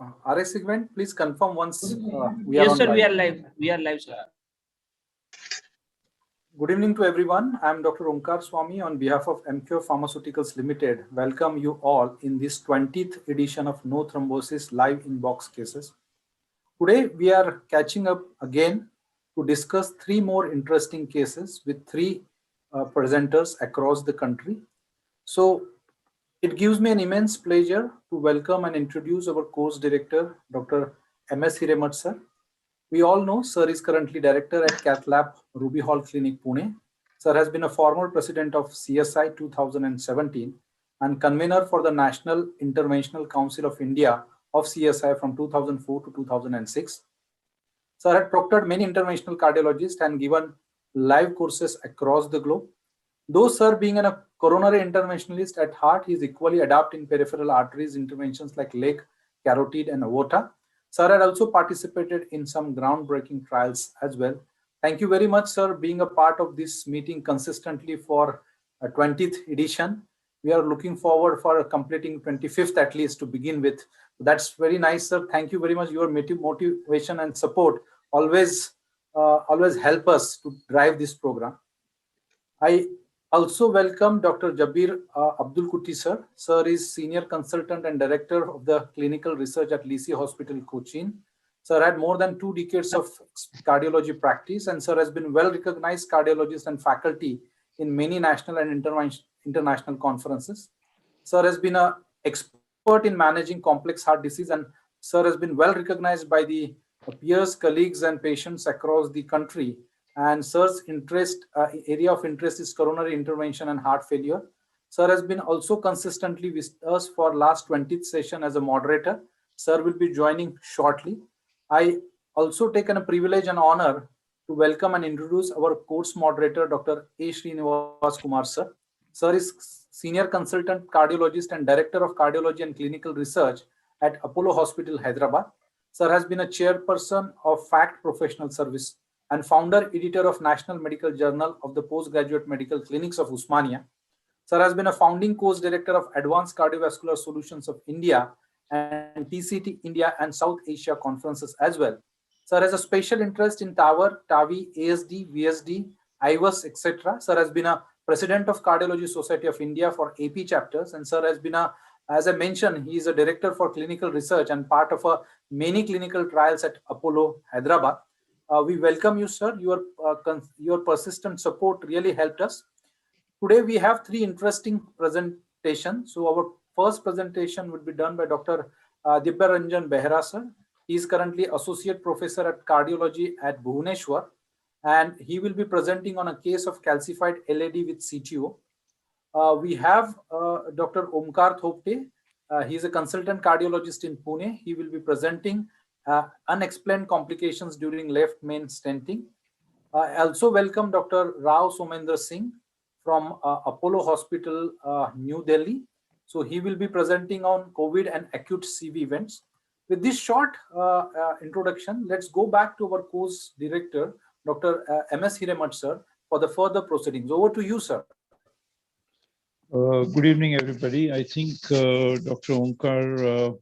RS event, please confirm once we are Yes, on sir. live. We are live. We are live, sir. Good evening to everyone. I am Dr. Omkar Swami on behalf of Emcure Pharmaceuticals Limited. Welcome you all in this 20th edition of No Thrombosis live inbox cases. Today we are catching up again to discuss three more interesting cases with three presenters across the country. So it gives me an immense pleasure to welcome and introduce our course director, Dr. M.S. Hiremat sir. We all know Sir is currently director at Cath Lab Ruby Hall Clinic, Pune. Sir has been a former president of CSI 2017 and convener for the National Interventional Council of India of CSI from 2004 to 2006. Sir had proctored many interventional cardiologists and given live courses across the globe. Though Sir being a coronary interventionalist at heart, he is equally adept in peripheral arteries interventions like leg, carotid, and aorta. Sir had also participated in some groundbreaking trials as well. Thank you very much, sir, being a part of this meeting consistently for a 20th edition. We are looking forward for completing 25th at least to begin with. That's very nice, sir. Thank you very much. Your motivation and support always help us to drive this program. I also welcome Dr. Jabir Abdul Kuti sir. Sir is senior consultant and director of the clinical research at Lisi Hospital, Cochin. Sir had more than 2 decades of cardiology practice, and sir has been well-recognized cardiologist and faculty in many national and international conferences. Sir has been an expert in managing complex heart disease, and sir has been well-recognized by the peers, colleagues, and patients across the country. And sir's area of interest is coronary intervention and heart failure. Sir has been also consistently with us for last 20th session as a moderator. Sir will be joining shortly. I also taken a privilege and honor to welcome and introduce our course moderator, Dr. A. Srinivas Kumar sir. Sir is senior consultant cardiologist and director of cardiology and clinical research at Apollo Hospital, Hyderabad. Sir has been a chairperson of FACT Professional Service and founder editor of National Medical Journal of the Postgraduate Medical Clinics of Usmania. Sir has been a founding course director of Advanced Cardiovascular Solutions of India and TCT India and South Asia conferences as well. Sir has a special interest in TAVR, TAVI, ASD, VSD, IVUS, etc. Sir has been a president of Cardiology Society of India for AP chapters, and sir has been as I mentioned, he is a director for clinical research and part of many clinical trials at Apollo, Hyderabad. We welcome you, sir. Your persistent support really helped us. Today we have 3 interesting presentations. So our first presentation would be done by Dr. Dibyaranjan Behera, sir. He is currently associate professor at cardiology at Bhubaneswar, and he will be presenting on a case of calcified LAD with CTO. We have Dr. Omkar Thopte. He is a consultant cardiologist in Pune. He will be presenting unexplained complications during left main stenting. I also welcome Dr. Rao Somendra Singh from Apollo Hospital, New Delhi. So he will be presenting on COVID and acute CV events. With this short introduction, let's go back to our course director, Dr. M.S. Hiremat sir, for the further proceedings. Over to you, sir. Good evening, everybody. I think Dr. Omkar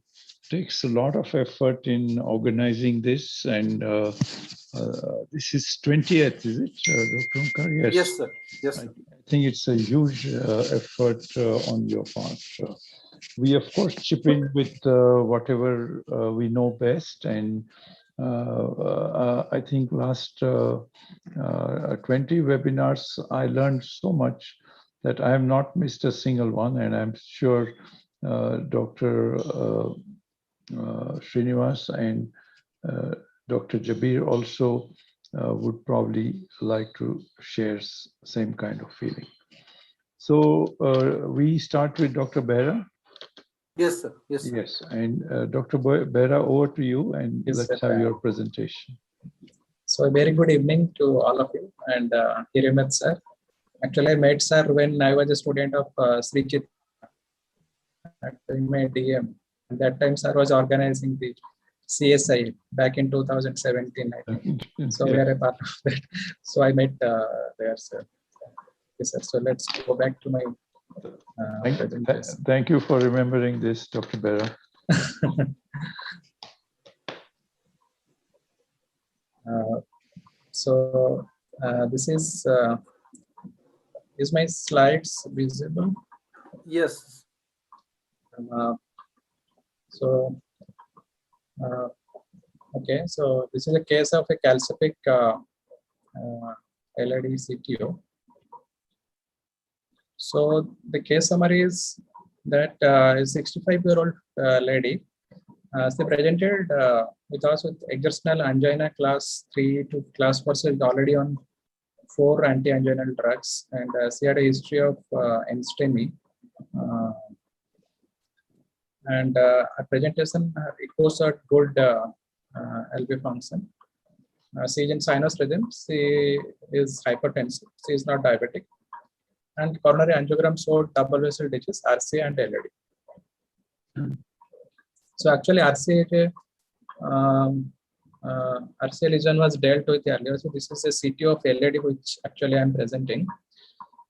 takes a lot of effort in organizing this, and this is 20th, is it, Dr. Omkar? Yes. Yes, sir. Yes, sir. I think it's a huge effort on your part. We, of course, chip in with whatever we know best, and I think last 20 webinars, I learned so much that I have not missed a single one, and I'm sure Dr. Srinivas and Dr. Jabir also would probably like to share same kind of feeling. So we start with Dr. Behera. Yes, sir. Yes, sir. Yes, and Dr. Behera, over to you, and Yes, let's sir. have your presentation. So a very good evening to all of you, and Hiremat sir. Actually, I met sir when I was a student of Sri Chit at my DM. At that time, sir was organizing the CSI back in 2017, I think. So we are a part of that. So I met there, sir. Yes, sir. So let's go back to my presentation. Thank you for remembering this, Dr. Behera. This is my slides visible? Yes. So, okay, so this is a case of a calcific LED CTO. So the case summary is that a 65-year-old lady, she presented with us with exertional angina class 3 to class 4, so is already on 4 anti-anginal drugs, and she had a history of NSTEMI. And her presentation, it was a good LV function. She is in sinus rhythm. She is hypertensive. She is not diabetic. And coronary angiogram showed double vessel ditches, RCA and LAD. So actually, RCA lesion was dealt with earlier. So this is a CTO of LAD, which actually I am presenting.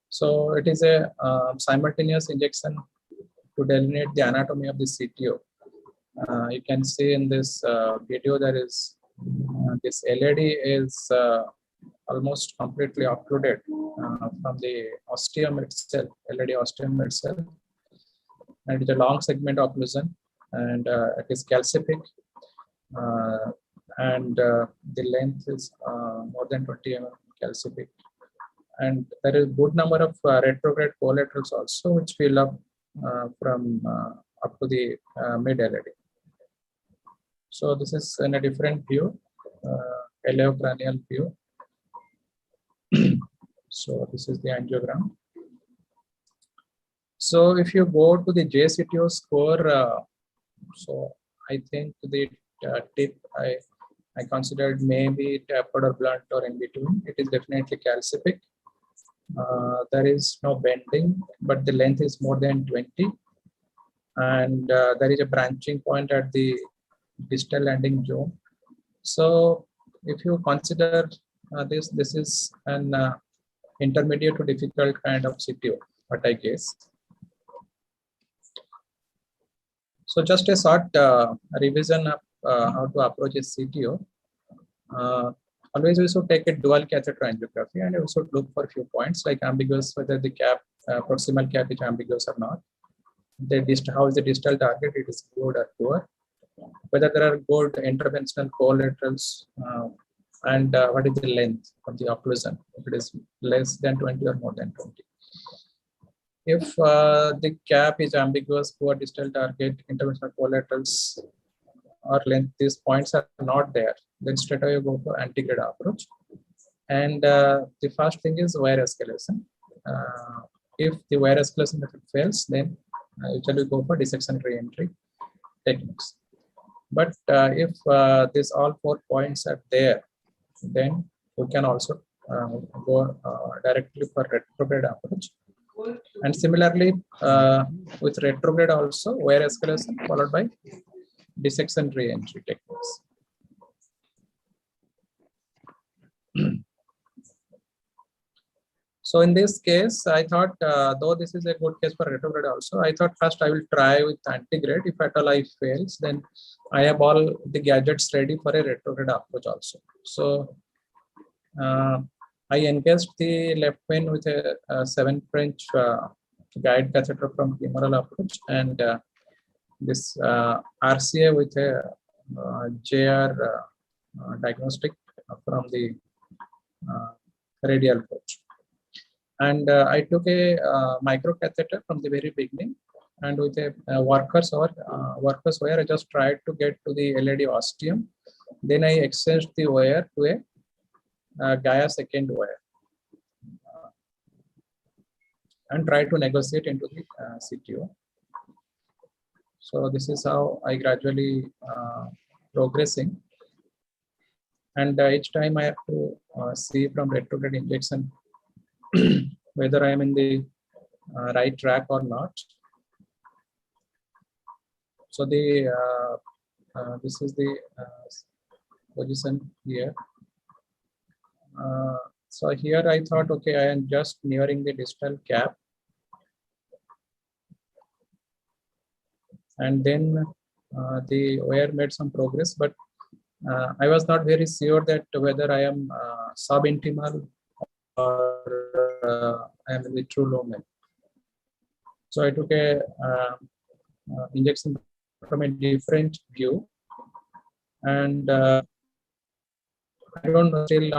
So it is a simultaneous injection to delineate the anatomy of the CTO. You can see in this video there is this LAD is almost completely occluded from the ostium itself, LAD ostium itself, and it's a long segment occlusion, and it is calcific, and the length is more than 20 mm calcific, and there is good number of retrograde collaterals also, which fill up from up to the mid LAD. So this is in a different view, eleocranial view. So this is the angiogram. So if you go to the JCTO score, so I think the tip I considered maybe tapered or blunt or in between. It is definitely calcific. There is no bending, but the length is more than 20, and there is a branching point at the distal landing zone. So if you consider this is an intermediate to difficult kind of CTO, what I guess. So just a short revision of how to approach a CTO. Always we should take a dual catheter angiography, and we should look for a few points like ambiguous, whether the cap, proximal cap is ambiguous or not. How is the distal target? It is good or poor. Whether there are good interventional collaterals, and what is the length of the occlusion, if it is less than 20 or more than 20. If the cap is ambiguous, poor distal target, interventional collaterals or length, these points are not there, then straight away go for antegrade approach. And the first thing is wire escalation. If the wire escalation method fails, then usually go for dissection re-entry techniques. But if these all 4 points are there, then we can also go directly for retrograde approach. And similarly, with retrograde also, wire escalation followed by dissection re-entry techniques. So in this case, I thought, though this is a good case for retrograde also, I thought first I will try with antegrade. If at all I fails, then I have all the gadgets ready for a retrograde approach also. So I engaged the left vein with a 7 French guide catheter from femoral approach, and this RCA with a JR diagnostic from the radial approach. And I took a micro catheter from the very beginning, and with a workers wire, I just tried to get to the LAD ostium. Then I exchanged the wire to a Gaia second wire and try to negotiate into the CTO. So this is how I gradually progressing. And each time I have to see from retrograde injection whether I am in the right track or not. So the this is the position here. So here I thought, okay, I am just nearing the distal cap, and then the wire made some progress, but I was not very sure that whether I am subintimal I am in the true lumen. So I took a injection from a different view, and I don't know still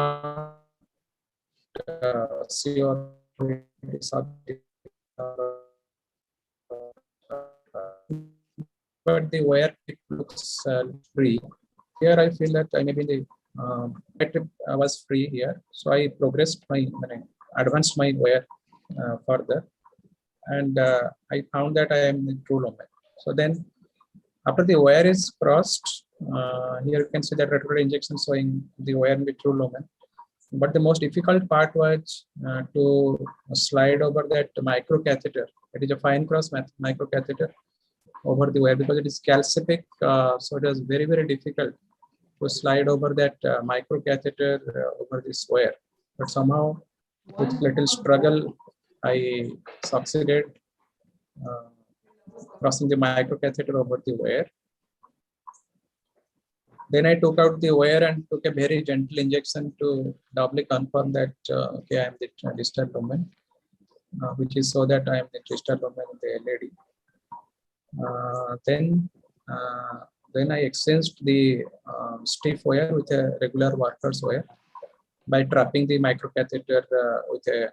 see or but the wire it looks free. Here I feel that maybe the trip was free here, so I progressed my advanced my wire further, and I found that I am in true lumen. So then, after the wire is crossed, here you can see that retrograde injection showing the wire in the true lumen. But the most difficult part was to slide over that micro catheter. It is a fine cross micro catheter over the wire because it is calcific, so it was very, very difficult to slide over that micro catheter over this wire. But somehow, with little struggle, I succeeded crossing the micro catheter over the wire. Then I took out the wire and took a very gentle injection to doubly confirm that okay, I am the distal lumen, which is so that I am the distal lumen in the LED. Then I exchanged the stiff wire with a regular worker's wire by trapping the microcatheter with a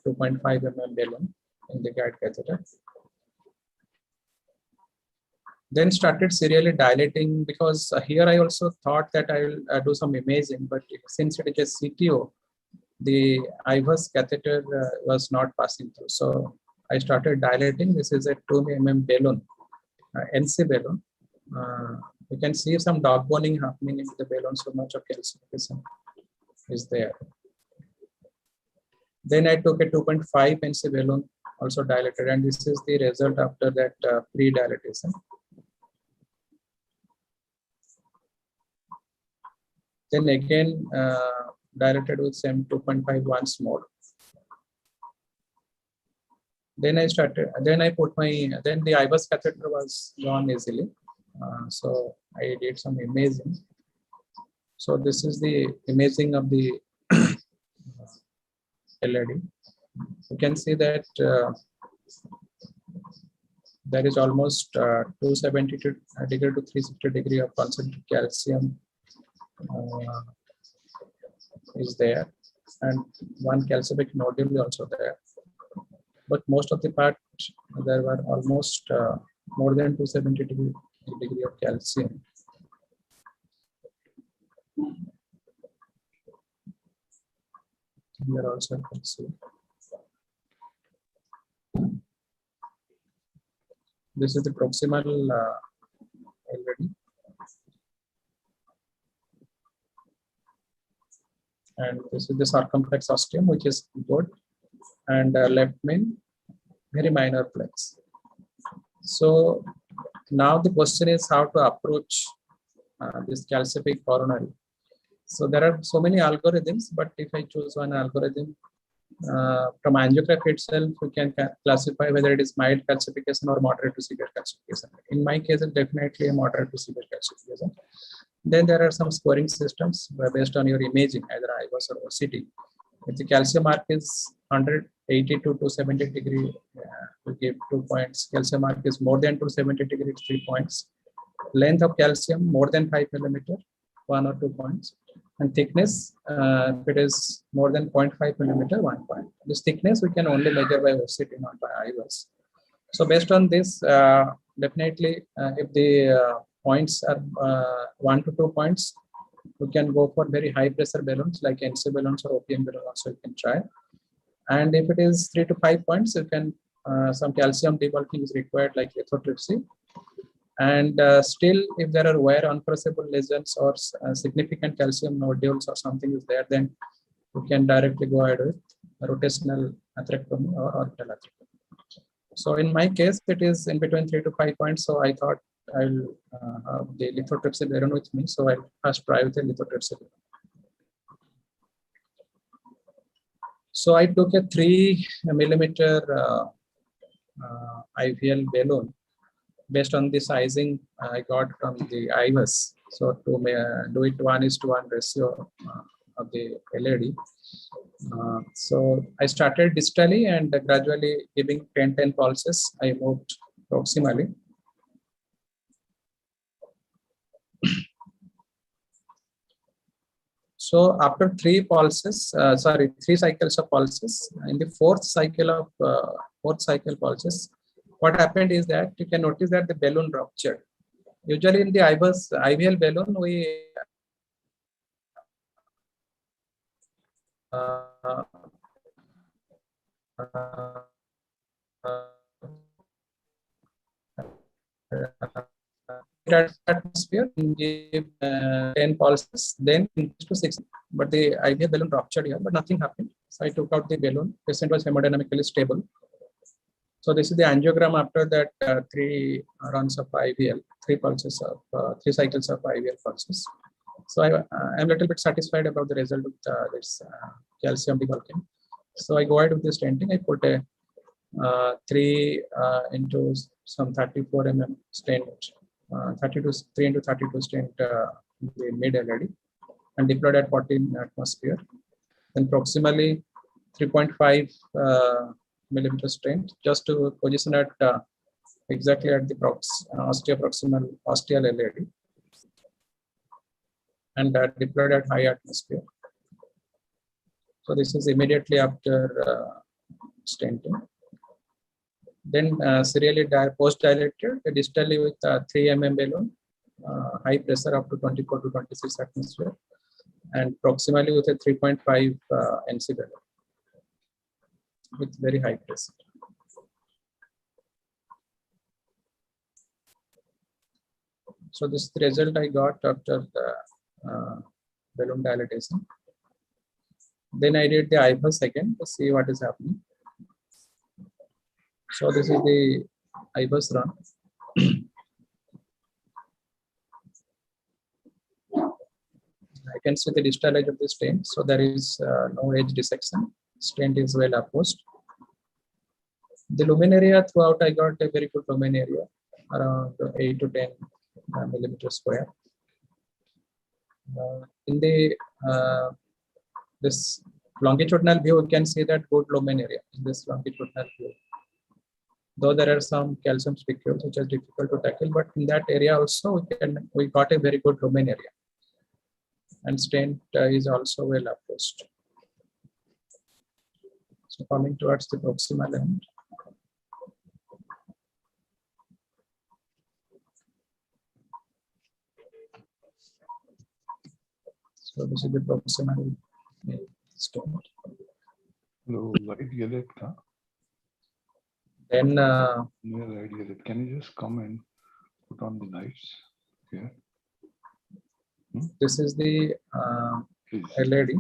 2.5 mm balloon in the guide catheter. Then started serially dilating because here I also thought that I will do some imaging, but since it is a CTO, the IVUS catheter was not passing through. So I started dilating. This is a 2 mm balloon, NC balloon. You can see some dog boning happening in the balloon, so much of calcification is there. Then I took a 2.5 NC balloon, also dilated, and this is the result after that pre-dilatation. Then again dilated with same 2.5 once more. Then I put my, then the IVUS catheter was gone easily. So I did some imaging. So this is the imaging of the LED. You can see that there is almost 270 degree to 360 degree of concentrated calcium is there, and one calcific nodule also there. But most of the part there were almost more than 270 degree of calcium. Here also you can see. This is the proximal LED. And this is the circumflex ostium, which is good, and left main, very minor plex. So now the question is how to approach this calcific coronary. So there are so many algorithms, but if I choose one algorithm, from angiography itself, we can classify whether it is mild calcification or moderate to severe calcification. In my case, it's definitely a moderate to severe calcification. Then there are some scoring systems based on your imaging, either IVUS or OCT. If the calcium mark is 180 to 270 degree, we give 2 points. Calcium mark is more than 270 degree, 3 points. Length of calcium more than 5 millimeter, 1 or 2 points. And thickness, if it is more than 0.5 millimeter, 1 point. This thickness we can only measure by OCT, not by IVUS. So based on this, definitely, if the points are 1 to 2 points, we can go for very high pressure balloons like NC balloons or OPM balloons also you can try. And if it is 3 to 5 points, you can some calcium debulking is required like lithotripsy. And still, if there are wire uncrossable lesions or significant calcium nodules or something is there, then you can directly go ahead with rotational atherectomy or orbital atherectomy. So in my case, it is in between 3 to 5 points. So I thought I'll have the lithotripsy balloon with me. So I'll first try with a lithotripsy balloon. So I took a 3 millimeter IVL balloon based on the sizing I got from the IVUS. So to do it 1:1 ratio of the LED. So I started distally and gradually giving 10 pulses. I moved proximally. So after 3 cycles of pulses, in the fourth cycle pulses, what happened is that you can notice that the balloon ruptured. Usually in the IVL balloon, we atmosphere give 10 pulses, then increase to 6. But the IVL balloon ruptured here, but nothing happened. So I took out the balloon. Patient was hemodynamically stable. So this is the angiogram after that 3 runs of IVL, 3 cycles of IVL pulses. So I'm a little bit satisfied about the result of this calcium debulking. So I go ahead with the stenting. I put a 3 into some 34 mm stent, 3 into 32 stent in the mid LED and deployed at 14 atmosphere. Then proximally 3.5 millimeter stent just to position at exactly at the osteal LED and deployed at high atmosphere. So this is immediately after stenting. Then serially post-dilated distally with 3 mm balloon, high pressure up to 24 to 26 atmosphere, and proximally with a 3.5 NC balloon with very high pressure. So this is the result I got after the balloon dilatation. Then I did the IVUS again to see what is happening. So this is the IVUS run. I can see the distal edge of the stent. So there is no edge dissection. Stent is well approached. The lumen area throughout, I got a very good lumen area, around 8 to 10 millimeter square. In the this longitudinal view, we can see that good lumen area in this longitudinal view. Though there are some calcium spicules which are difficult to tackle, but in that area also we got a very good lumen area. And stent is also well approached. So coming towards the proximal end. So this is the proximal stent. Light yellow, Then light yellow. Can you just come and put on the lights? Yeah. this is the LED.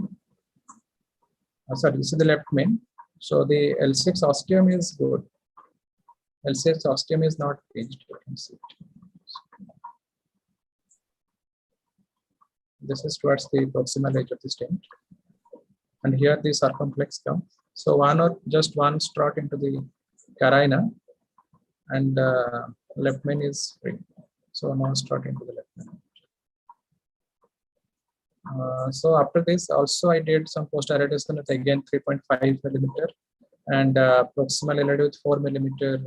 Sorry, this is the left main. So the L6 ostium is good. L6 ostium is not pinched. You can see it. This is towards the proximal edge of the stent. And here the circumflex comes. So just one strut into the carina and left main is free. So no strut into the left main. So after this also I did some post-dilatation with again 3.5 millimeter and proximal LED with 4 millimeter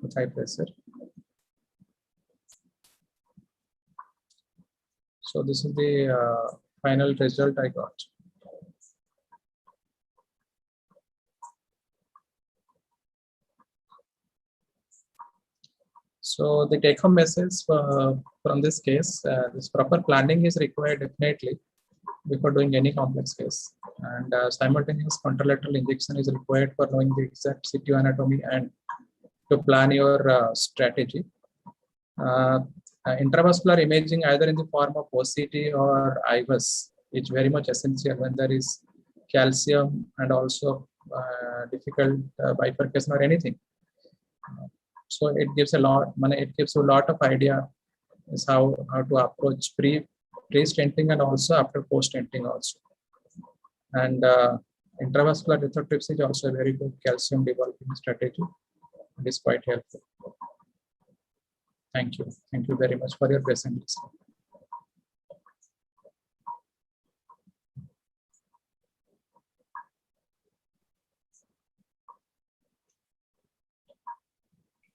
with high pressure. So this is the final result I got. So the take-home message from this case, this proper planning is required definitely before doing any complex case, and simultaneous contralateral injection is required for knowing the exact CTO anatomy and to plan your strategy. Intravascular imaging either in the form of OCT or IVUS is very much essential when there is calcium and also difficult bifurcation or anything. So it gives a lot. It gives you a lot of idea is how to approach pre-stenting and also after post-stenting also. And intravascular lithotripsy is also a very good calcium debulking strategy. It is quite helpful. Thank you. Thank you very much for your presence.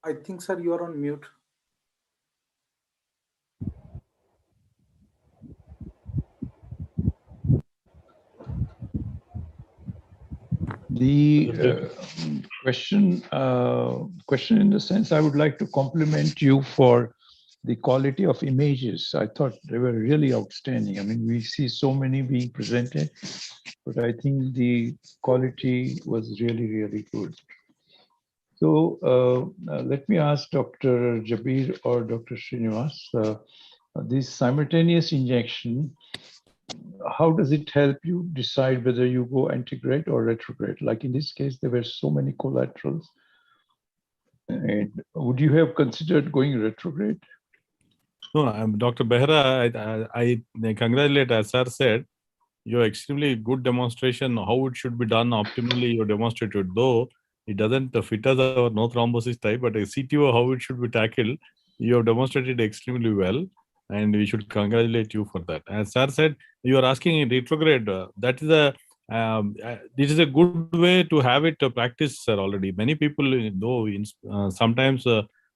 I think, sir, you are on mute. The question in the sense, I would like to compliment you for the quality of images. I thought they were really outstanding. I mean, we see so many being presented, but I think the quality was really, really good. So let me ask Dr. Jabir or Dr. Srinivas, this simultaneous injection, how does it help you decide whether you go antegrade or retrograde? Like in this case, there were so many collaterals. And would you have considered going retrograde? No, Dr. Behra, I congratulate, as sir said, your extremely good demonstration, how it should be done optimally, you demonstrated, though it doesn't fit as our no thrombosis type, but a CTO, how it should be tackled, you have demonstrated extremely well, and we should congratulate you for that. As sir said, you are asking in retrograde, that is this is a good way to have it practice, sir, already. Many people, though, sometimes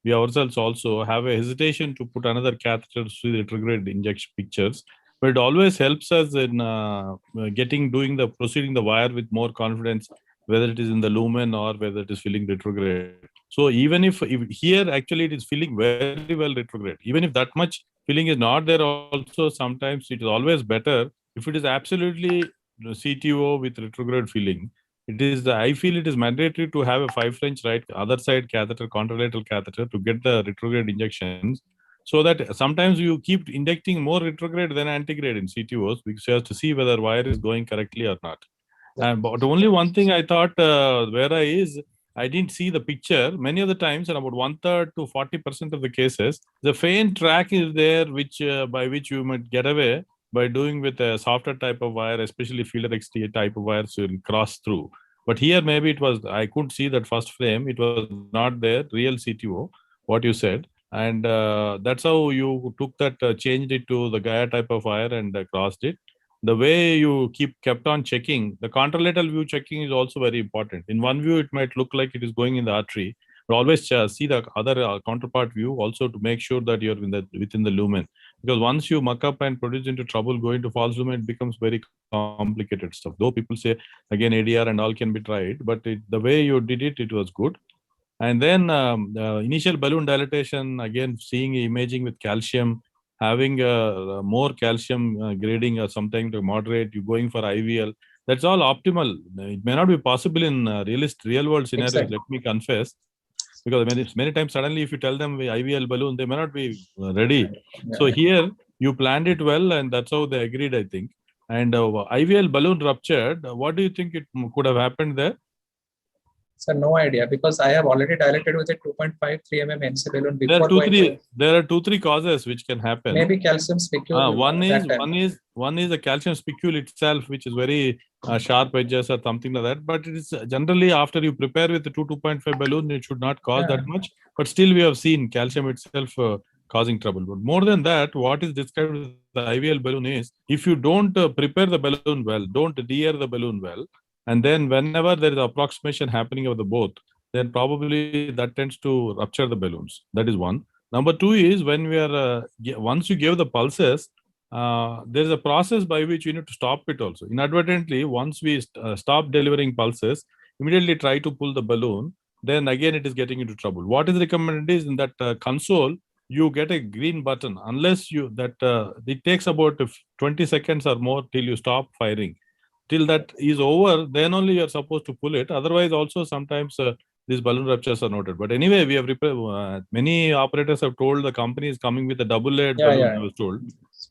we ourselves also have a hesitation to put another catheter through the retrograde injection pictures, but it always helps us in proceeding the wire with more confidence, whether it is in the lumen or whether it is filling retrograde. So even if here actually it is filling very well retrograde, even if that much filling is not there also, sometimes it is always better if it is absolutely CTO with retrograde filling. I feel it is mandatory to have a 5 French right other side catheter, contralateral catheter, to get the retrograde injections, so that sometimes you keep injecting more retrograde than antegrade in CTOs, because you have to see whether wire is going correctly or not. But only one thing I thought, Vera, is I didn't see the picture. Many of the times, and about 1/3 to 40% of the cases, the faint track is there, which by which you might get away by doing with a softer type of wire, especially fielder XT type of wires, will cross through. But here, maybe it was, I couldn't see that first frame. It was not there, real CTO, what you said. And that's how you took that, changed it to the Gaia type of wire and crossed it. The way you kept on checking, the contralateral view checking is also very important. In one view, it might look like it is going in the artery, but always see the other counterpart view also to make sure that you're within the lumen. Because once you muck up and produce into trouble going to false lumen, it becomes very complicated stuff. Though people say, again, ADR and all can be tried, but the way you did it, it was good. And then initial balloon dilatation, again, seeing imaging with calcium, having more calcium grading or something to moderate, you going for IVL. That's all optimal. It may not be possible in real world scenarios, Exactly. let me confess, because many times suddenly if you tell them IVL balloon, they may not be ready. Yeah. So here you planned it well, and that's how they agreed, I think. And IVL balloon ruptured. What do you think it could have happened there? So no idea, because I have already dilated with a 2.5 3 mm NC balloon before There are two, three causes which can happen. maybe calcium spicule. One is the calcium spicule itself, which is very sharp edges or something like that. But it is generally after you prepare with the 2.5 balloon, it should not cause that much. But still, we have seen calcium itself causing trouble. But more than that, what is described as the IVL balloon is, if you don't prepare the balloon well, don't de-air the balloon well, and then whenever there is approximation happening of the both, then probably that tends to rupture the balloons. That is one. Number two is, when we are once you give the pulses, there is a process by which you need to stop it also. Inadvertently, once we stop delivering pulses, immediately try to pull the balloon, then again it is getting into trouble. What is recommended is, in that console, you get a green button unless it takes about 20 seconds or more till you stop firing. Till that is over, then only you are supposed to pull it. Otherwise, also sometimes these balloon ruptures are noted. But anyway, we have many operators have told the company is coming with a double-layered balloon, I was told,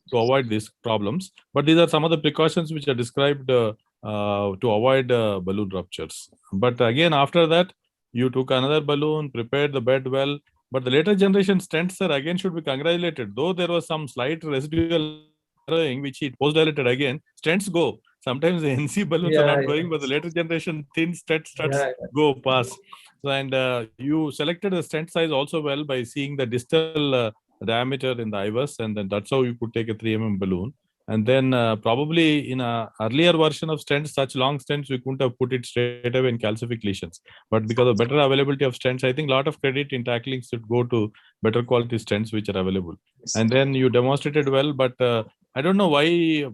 to avoid these problems. But these are some of the precautions which are described to avoid balloon ruptures. But again, after that, you took another balloon, prepared the bed well. But the later generation stents, sir, again should be congratulated. Though there was some slight residual narrowing, which he post-dilated again, stents go. Sometimes the NC balloons are not going, but the later generation thin stats go past. And you selected the stent size also well by seeing the distal diameter in the IVUS, and then that's how you could take a 3 mm balloon. And then probably in a earlier version of stents, such long stents, we couldn't have put it straight away in calcific lesions. But because of better availability of stents, I think a lot of credit in tackling should go to better quality stents which are available. Yes. And then you demonstrated well, but I don't know why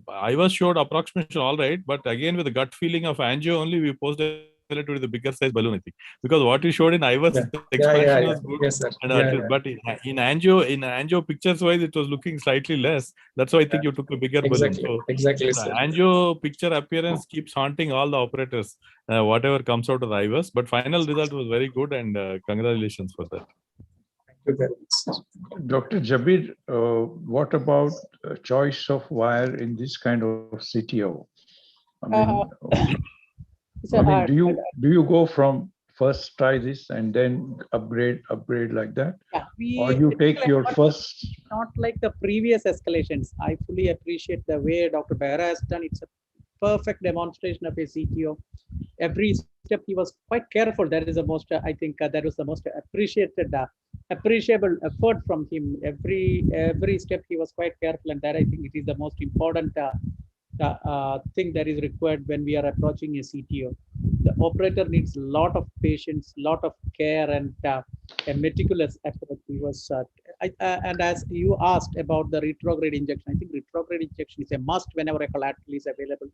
I was showed approximation all right, but again with the gut feeling of angio only, we posted it with the bigger size balloon, I think, because what you showed in IVUS Yeah. expansion Yeah. was good. Yes, sir. And Yeah. but in angio pictures wise, it was looking slightly less. That's why I think you took a bigger balloon. Exactly. So Exactly, the sir. angio picture appearance keeps haunting all the operators, whatever comes out of the IVUS. But final result was very good, and congratulations for that. Thank you very much. Dr. Jabir, what about choice of wire in this kind of CTO? I mean, So, do you go from first try this and then upgrade like that, yeah, or you take your first? Not like the previous escalations. I fully appreciate the way Dr. Behra has done. It's a perfect demonstration of a CTO. Every step he was quite careful. That is the most, I think, that was the most appreciable effort from him. Every step he was quite careful, and that I think it is the most important thing that is required when we are approaching a CTO. The operator needs a lot of patience, lot of care, and a meticulous approach. He was, and as you asked about the retrograde injection, I think retrograde injection is a must whenever a collateral is available.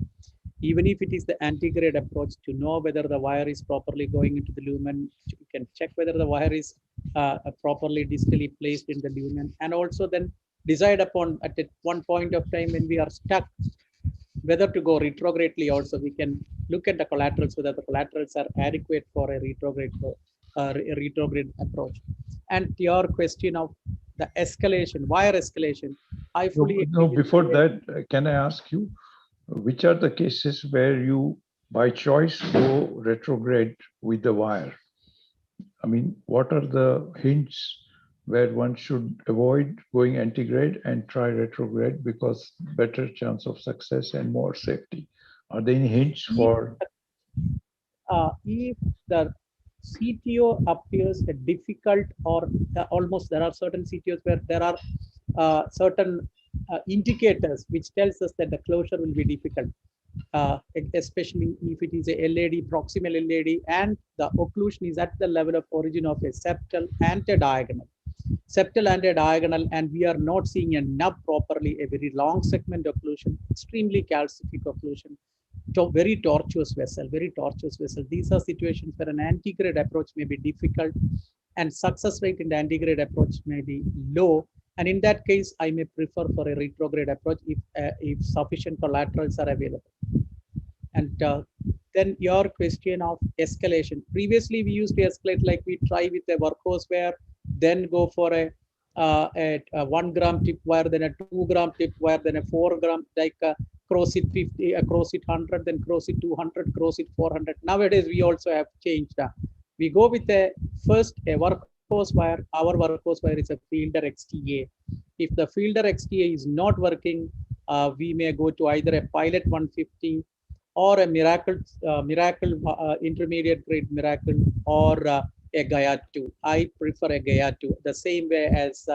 Even if it is the antegrade approach, to know whether the wire is properly going into the lumen, you can check whether the wire is properly distally placed in the lumen, and also then decide upon at one point of time when we are stuck whether to go retrogradely. Also, we can look at the collaterals, whether the collaterals are adequate for a retrograde approach. And your question of the escalation, wire escalation, I fully No, before that, can I ask you, which are the cases where you, by choice, go retrograde with the wire? I mean, what are the hints where one should avoid going antigrade and try retrograde because better chance of success and more safety? Are there any hints for? If the CTO appears difficult, or almost, there are certain CTOs where there are certain indicators which tells us that the closure will be difficult, especially if it is a LAD, proximal LAD, and the occlusion is at the level of origin of a septal and a diagonal. Septal and a diagonal, and we are not seeing a nub properly, a very long segment occlusion, extremely calcific occlusion, very tortuous vessel, These are situations where an antegrade approach may be difficult and success rate in the antegrade approach may be low. And in that case, I may prefer for a retrograde approach if sufficient collaterals are available. And then your question of escalation. Previously, we used to escalate like we try with a workhorse wire, then go for a 1 gram tip wire, then a 2 gram tip wire, then a 4 gram, like cross it 50, cross it 100, then cross it 200, cross it 400. Nowadays, we also have changed. We go with a workhorse wire. Our workhorse wire is a Fielder XTA. If the Fielder XTA is not working, we may go to either a Pilot 150 or a Miracle intermediate grade Miracle, or a Gaia 2. I prefer a Gaia 2, the same way as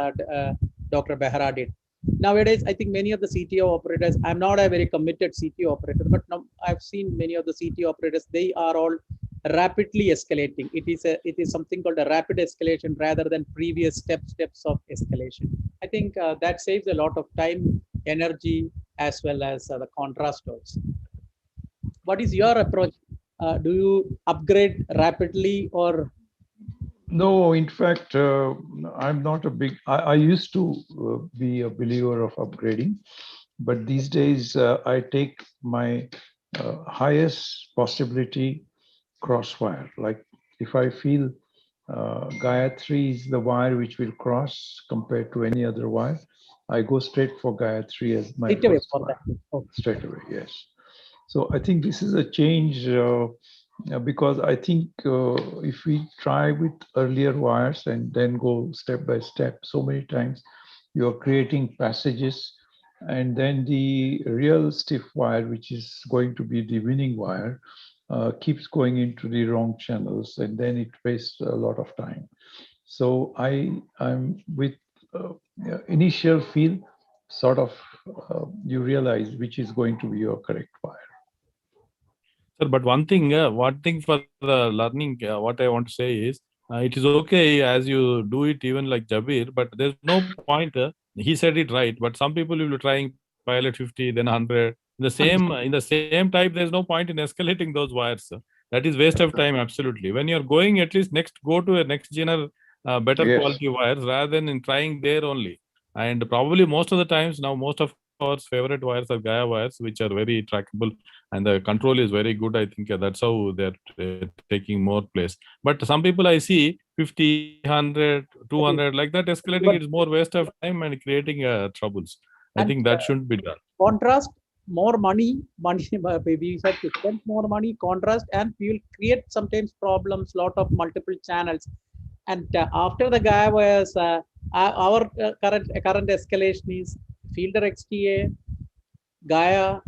Dr. Behra did. Nowadays, I think many of the CTO operators, I'm not a very committed CTO operator, but now I've seen many of the CTO operators, they are all rapidly escalating. It is something called a rapid escalation rather than previous steps of escalation. I think that saves a lot of time, energy, as well as the contrast also. What is your approach? Do you upgrade rapidly or? No, in fact, I'm not a big, I used to be a believer of upgrading, but these days I take my highest possibility crosswire. Like if I feel Gaia 3 is the wire which will cross compared to any other wire, I go straight for Gaia 3 as my first wire. Straight away, yes. So I think this is a change because I think if we try with earlier wires and then go step by step so many times, you're creating passages, and then the real stiff wire, which is going to be the winning wire, keeps going into the wrong channels, and then it wastes a lot of time. So I'm with initial feel, sort of you realize which is going to be your correct wire. Sir, but one thing for the learning, what I want to say is, it is okay as you do it even like Jabir, but there's no point. He said it right, but some people will be trying pilot 50, then 100. In the same type, there's no point in escalating those wires. Sir. That is waste of time, absolutely. When you're going, at least go to a next general, better Yes. quality wires rather than in trying there only. And probably most of the times now, most of our favorite wires are Gaia wires, which are very trackable and the control is very good. I think that's how they're taking more place. But some people I see 50, 100, 200 like that escalating, it's more waste of time and creating troubles. I And think that shouldn't be done. contrast, more money, we have to spend more money, contrast, and we will create sometimes problems, lot of multiple channels. And after the Gaia wires, our current escalation is Fielder XTA, Gaia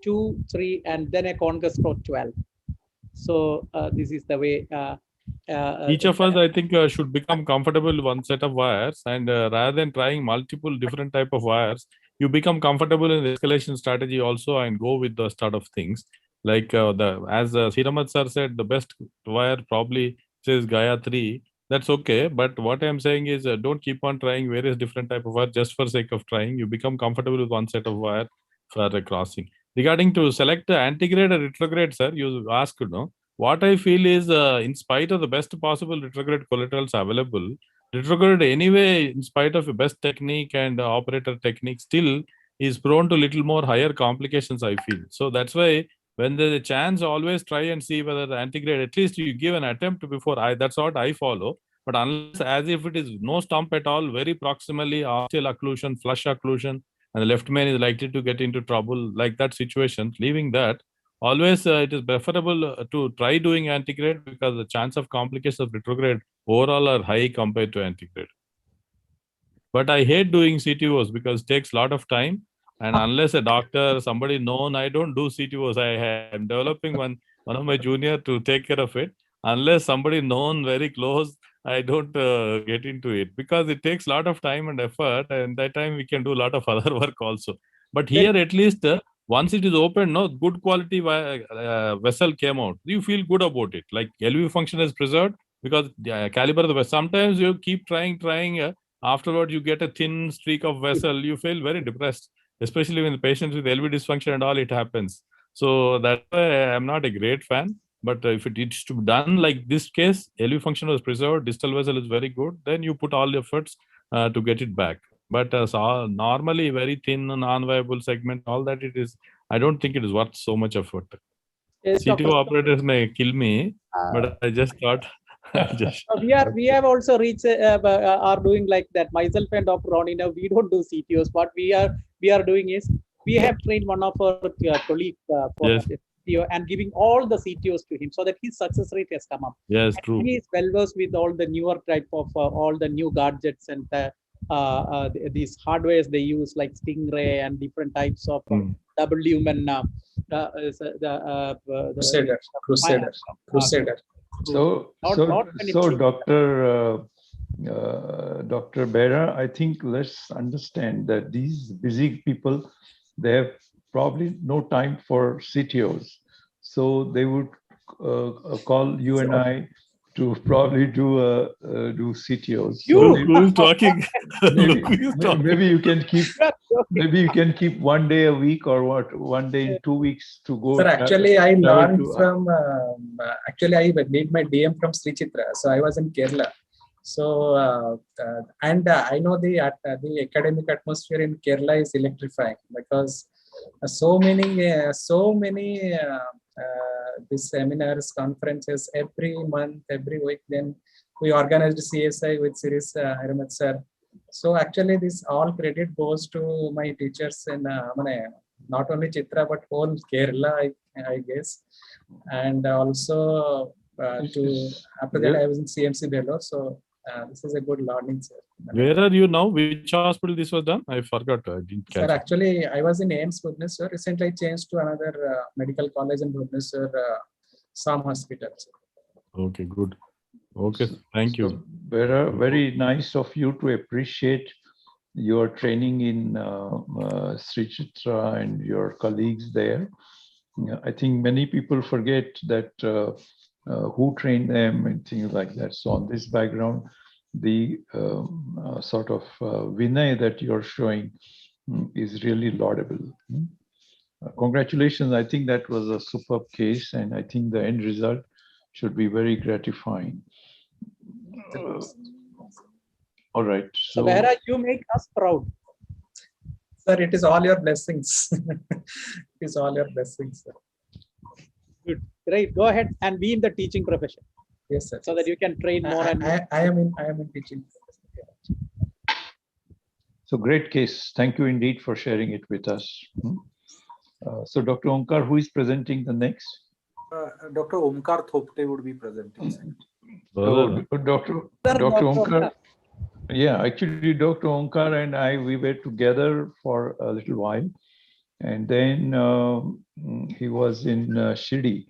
2, 3, and then a Congress Pro 12. So this is the way. Each of us, I think, should become comfortable with one set of wires, and rather than trying multiple different type of wires, you become comfortable in the escalation strategy also, and go with the start of things. Like as Siramat sir said, the best wire probably says Gaia 3. That's okay, but what I'm saying is, don't keep on trying various different type of wire just for sake of trying. You become comfortable with one set of wire for crossing. Regarding to select antigrade or retrograde, sir, you asked, no? What I feel is, in spite of the best possible retrograde collaterals available, retrograde anyway, in spite of the best technique and operator technique, still is prone to little more higher complications, I feel. So that's why when there's a chance, always try and see whether the antigrade, at least you give an attempt before that's what I follow. But unless, as if it is no stump at all, very proximally, ostial occlusion, flush occlusion, and the left main is likely to get into trouble, like that situation, leaving that, always it is preferable to try doing antigrade, because the chance of complications of retrograde overall are high compared to antigrade. But I hate doing CTOs because it takes a lot of time. And unless a doctor, somebody known, I don't do CTOs. I am developing one of my junior to take care of it. Unless somebody known very close, I don't get into it, because it takes a lot of time and effort. And that time we can do a lot of other work also. But here, at least, once it is open, no good quality vessel came out. You feel good about it. Like LV function is preserved because caliber of the vessel. Sometimes you keep trying. Afterward, you get a thin streak of vessel. You feel very depressed, especially when the patients with LV dysfunction and all, it happens. So that's why I'm not a great fan. But if it is to be done like this case, LV function was preserved, distal vessel is very good, then you put all the efforts to get it back. But so normally very thin, non-viable segment, all that it is, I don't think it is worth so much effort. Yes, CTO operators may kill me, but I just thought. We have also reached are doing like that. Myself and Dr. Ronnie, now we don't do CTOs. What we are doing is, we have trained one of our colleagues for Yes. CTO and giving all the CTOs to him, so that his success rate has come up. Yes, And true. he is well versed with all the newer type of all the new gadgets and these hardwares they use, like Stingray and different types of double lumen. Crusader. So, Dr. Bera, I think let's understand that these busy people, they have probably no time for CTOs. So they would call you and I to probably do CTOs. Who's talking? Maybe you can keep 1 day a week, or one day in 2 weeks to go. Sir, actually, I learned from. Actually, I did my DM from Sri Chitra, so I was in Kerala. So I know the academic atmosphere in Kerala is electrifying, because so many these seminars, conferences every month, every week. Then we organized CSI with Siris Hiramat sir. So actually, this all credit goes to my teachers in not only Chitra but whole Kerala, I guess, and also after that I was in CMC Bello. So this is a good learning, sir. Where are you now? Which hospital this was done? I forgot. I didn't catch. Sir, actually, I was in AIMS Bhubaneswar. Recently, I changed to another medical college in Bhubaneswar, Sam Hospital. Sir. Okay, good. Okay, thank you. So, very nice of you to appreciate your training in Sri Chitra and your colleagues there. I think many people forget that who trained them and things like that. So on this background, the sort of Vinay that you're showing is really laudable. Congratulations. I think that was a superb case, and I think the end result should be very gratifying. All right. So Behra, you make us proud. Sir, it is all your blessings. It is all your blessings, sir. Good, great. Go ahead and be in the teaching profession. Yes, sir. So that you can train more and more. I am in teaching. So great case. Thank you indeed for sharing it with us. So Dr. Omkar, who is presenting the next? Dr. Omkar Thopte would be presenting. So Dr. Omkar. Yeah, actually, Dr. Omkar and I, we were together for a little while. And then he was in Shirdi.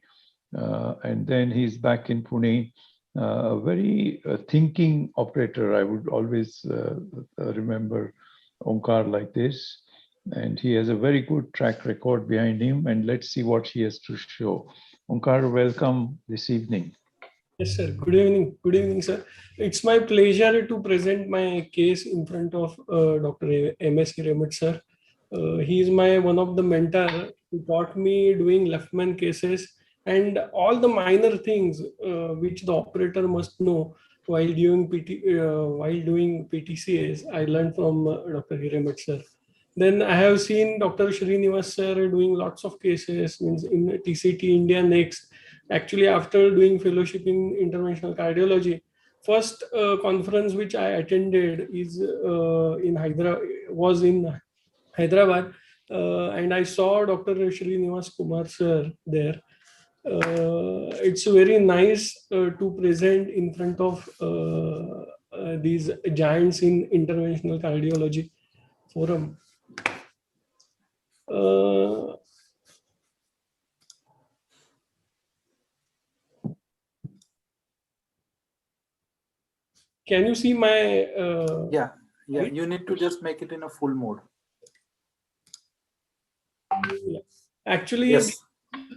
And then he's back in Pune. A very thinking operator. I would always remember Omkar like this. And he has a very good track record behind him. And let's see what he has to show. Omkar, welcome this evening. Yes, sir. Good evening. Good evening, sir. It's my pleasure to present my case in front of Dr. M.S. Hiremat, sir. He is one of the mentor who taught me doing left-man cases and all the minor things which the operator must know while doing PTCAs. I learned from Dr. Hiremat, sir. Then I have seen Dr. Srinivas, sir, doing lots of cases in TCT India Next. Actually, after doing fellowship in interventional cardiology, first conference which I attended is in Hyderabad, and I saw Dr. Srinivas Kumar sir there. It's very nice to present in front of these giants in interventional cardiology forum. Can you see my? Yeah. You need to just make it in a full mode. Yeah. Actually, yes.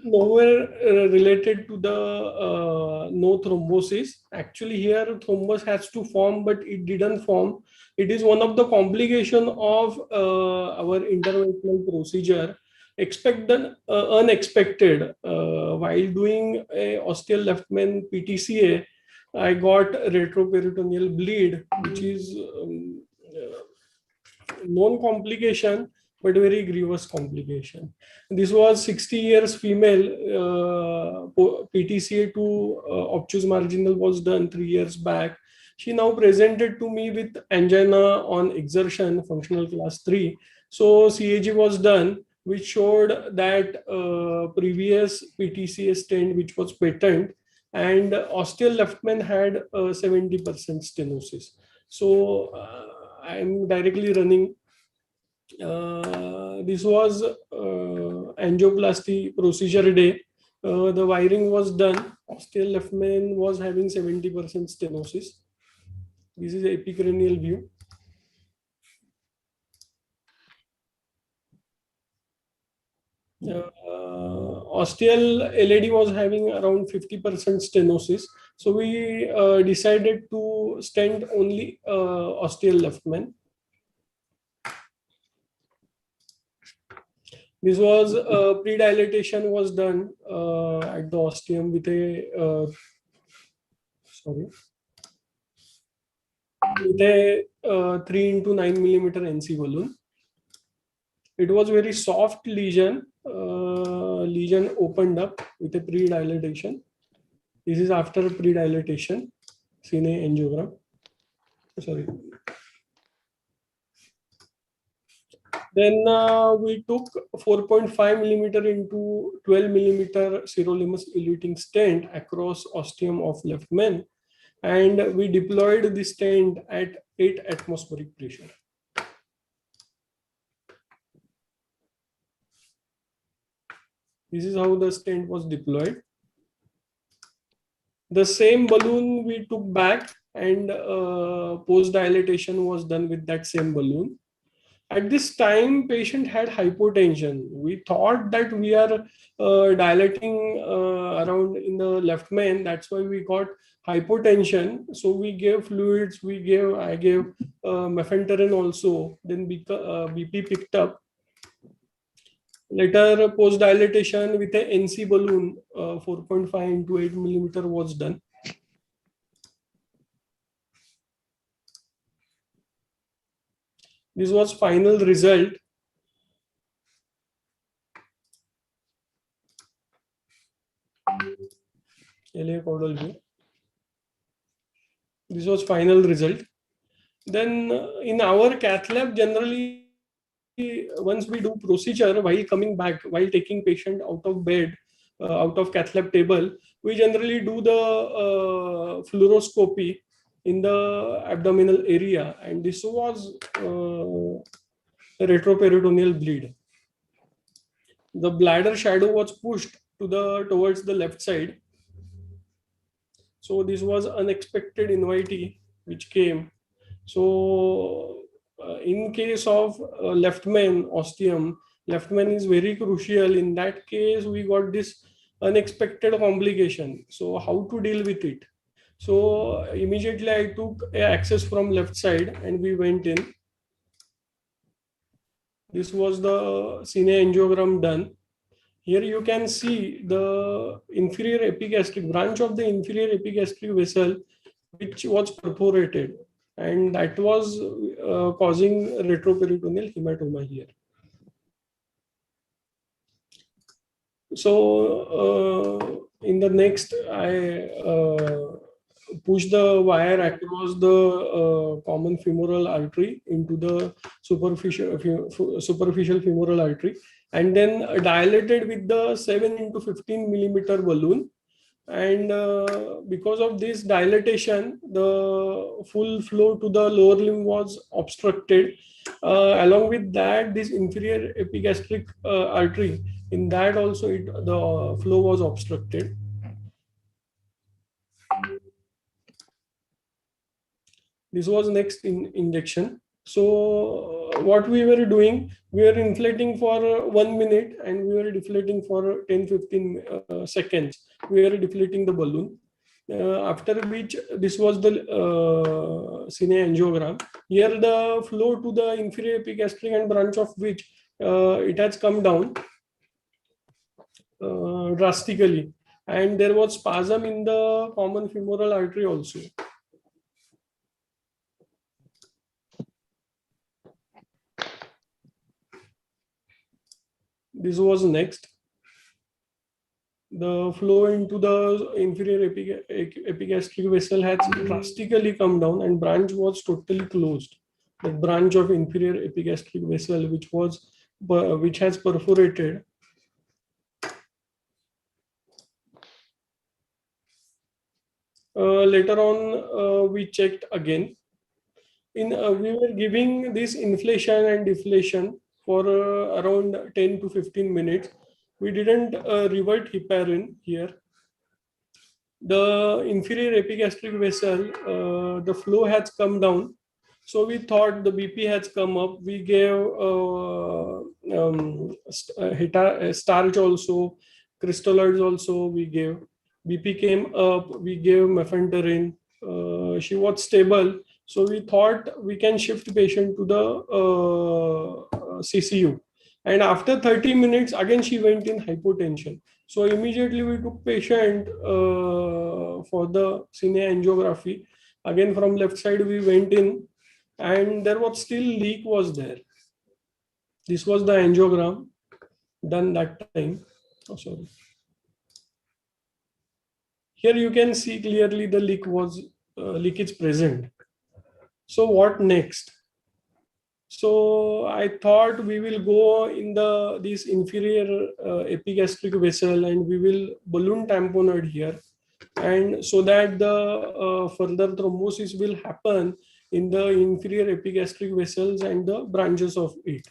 Nowhere related to the no thrombosis. Actually, here thrombus has to form, but it didn't form. It is one of the complication of our interventional procedure. Expect the unexpected. While doing a ostial left main PTCA, I got retroperitoneal bleed, which is known complication, but very grievous complication. This was 60 years female. PTCA to obtuse marginal was done 3 years back. She now presented to me with angina on exertion, functional class 3. So CAG was done, which showed that previous PTCA stent, which was patent, and ostial left main had 70% stenosis. So I'm directly running. This was angioplasty procedure day. The wiring was done. Ostial left main was having 70% stenosis. This is epicranial view. Ostial LAD was having around 50% stenosis. So we decided to stent only ostial left main. This was pre-dilatation was done at the ostium with a with a 3 into 9 millimeter NC balloon. It was very soft lesion. Lesion opened up with a pre-dilatation. This is after pre-dilatation. Seen a angiogram. Sorry. Then we took 4.5 millimeter into 12 millimeter sirolimus eluting stent across ostium of left main, and we deployed the stent at 8 atmospheric pressure. This is how the stent was deployed. The same balloon we took back, and post dilatation was done with that same balloon. At this time, patient had hypotension. We thought that we are dilating around in the left main. That's why we got hypotension. So we gave fluids. I gave mefenterin also. Then BP picked up. Later, post dilatation with a NC balloon, 4.5 into 8 millimeter was done. This was final result. LA caudal view. This was final result. Then in our cath lab, generally, once we do procedure, while coming back, while taking patient out of bed, out of cath lab table, we generally do the fluoroscopy in the abdominal area, and this was retroperitoneal bleed. The bladder shadow was pushed towards the left side. So this was unexpected invitee which came. So in case of left main ostium, left main is very crucial. In that case, we got this unexpected complication. So how to deal with it? So immediately I took access from left side and we went in. This was the cine angiogram done. Here you can see the inferior epigastric branch of the inferior epigastric vessel, which was perforated, and that was causing retroperitoneal hematoma here. So in the next, I push the wire across the common femoral artery into the superficial femoral artery, and then dilated with the 7 into 15 millimeter balloon. And because of this dilatation, the full flow to the lower limb was obstructed. Along with that, this inferior epigastric artery, in that also the flow was obstructed. This was next injection. So what we were doing, we were inflating for 1 minute and we were deflating for 10-15 seconds. We were deflating the balloon. After which, this was the cine angiogram. Here the flow to the inferior epigastric and branch of which it has come down drastically. And there was spasm in the common femoral artery also. This was next. The flow into the inferior epigastric vessel has drastically come down and branch was totally closed. The branch of inferior epigastric vessel, which has perforated. Later on, we checked again. We were giving this inflation and deflation for around 10 to 15 minutes. We didn't revert heparin here. The inferior epigastric vessel, the flow has come down. So we thought the BP has come up. We gave starch also, crystalloids also we gave. BP came up, we gave mefenterin. She was stable. So we thought we can shift patient to the CCU. And after 30 minutes, again, she went in hypotension. So immediately we took patient for the cine angiography. Again, from left side, we went in and there was still leak was there. This was the angiogram done that time. Oh, sorry. Here you can see clearly the leakage present. So what next? So I thought we will go in this inferior epigastric vessel and we will balloon tamponade here, and so that the further thrombosis will happen in the inferior epigastric vessels and the branches of it.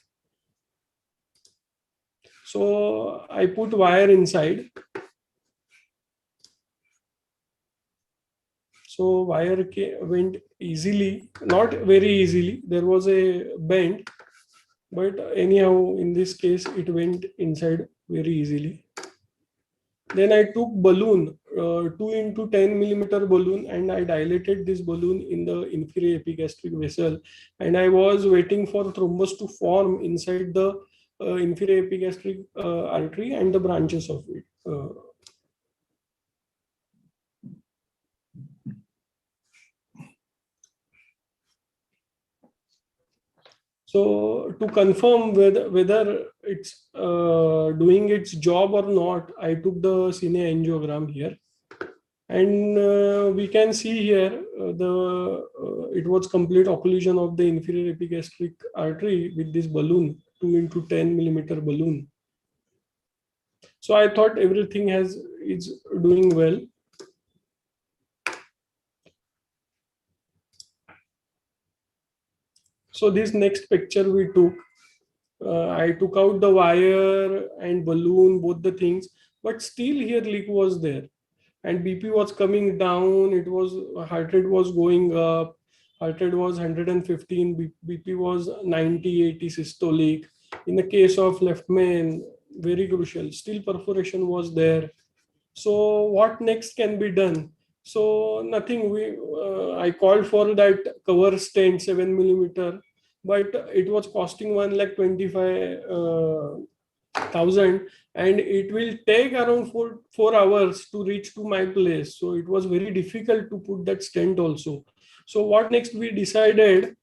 So I put wire inside. So wire went easily, not very easily. There was a bend. But anyhow, in this case, it went inside very easily. Then I took balloon, 2 into 10 millimeter balloon, and I dilated this balloon in the inferior epigastric vessel. And I was waiting for thrombus to form inside the inferior epigastric artery and the branches of it. So to confirm whether it's doing its job or not, I took the cine angiogram here. And we can see here it was complete occlusion of the inferior epigastric artery with this balloon, 2 into 10 millimeter balloon. So I thought everything is doing well. So this next picture we took, I took out the wire and balloon, both the things, but still here leak was there. And BP was coming down, it was heart rate was going up, heart rate was 115, BP was 90, 80 systolic. In the case of left main, very crucial, still perforation was there. So what next can be done? So nothing, I called for that cover stent 7 millimeter, but it was costing 1,25,000, and it will take around 4 hours to reach to my place. So it was very difficult to put that stent also. So what next we decided,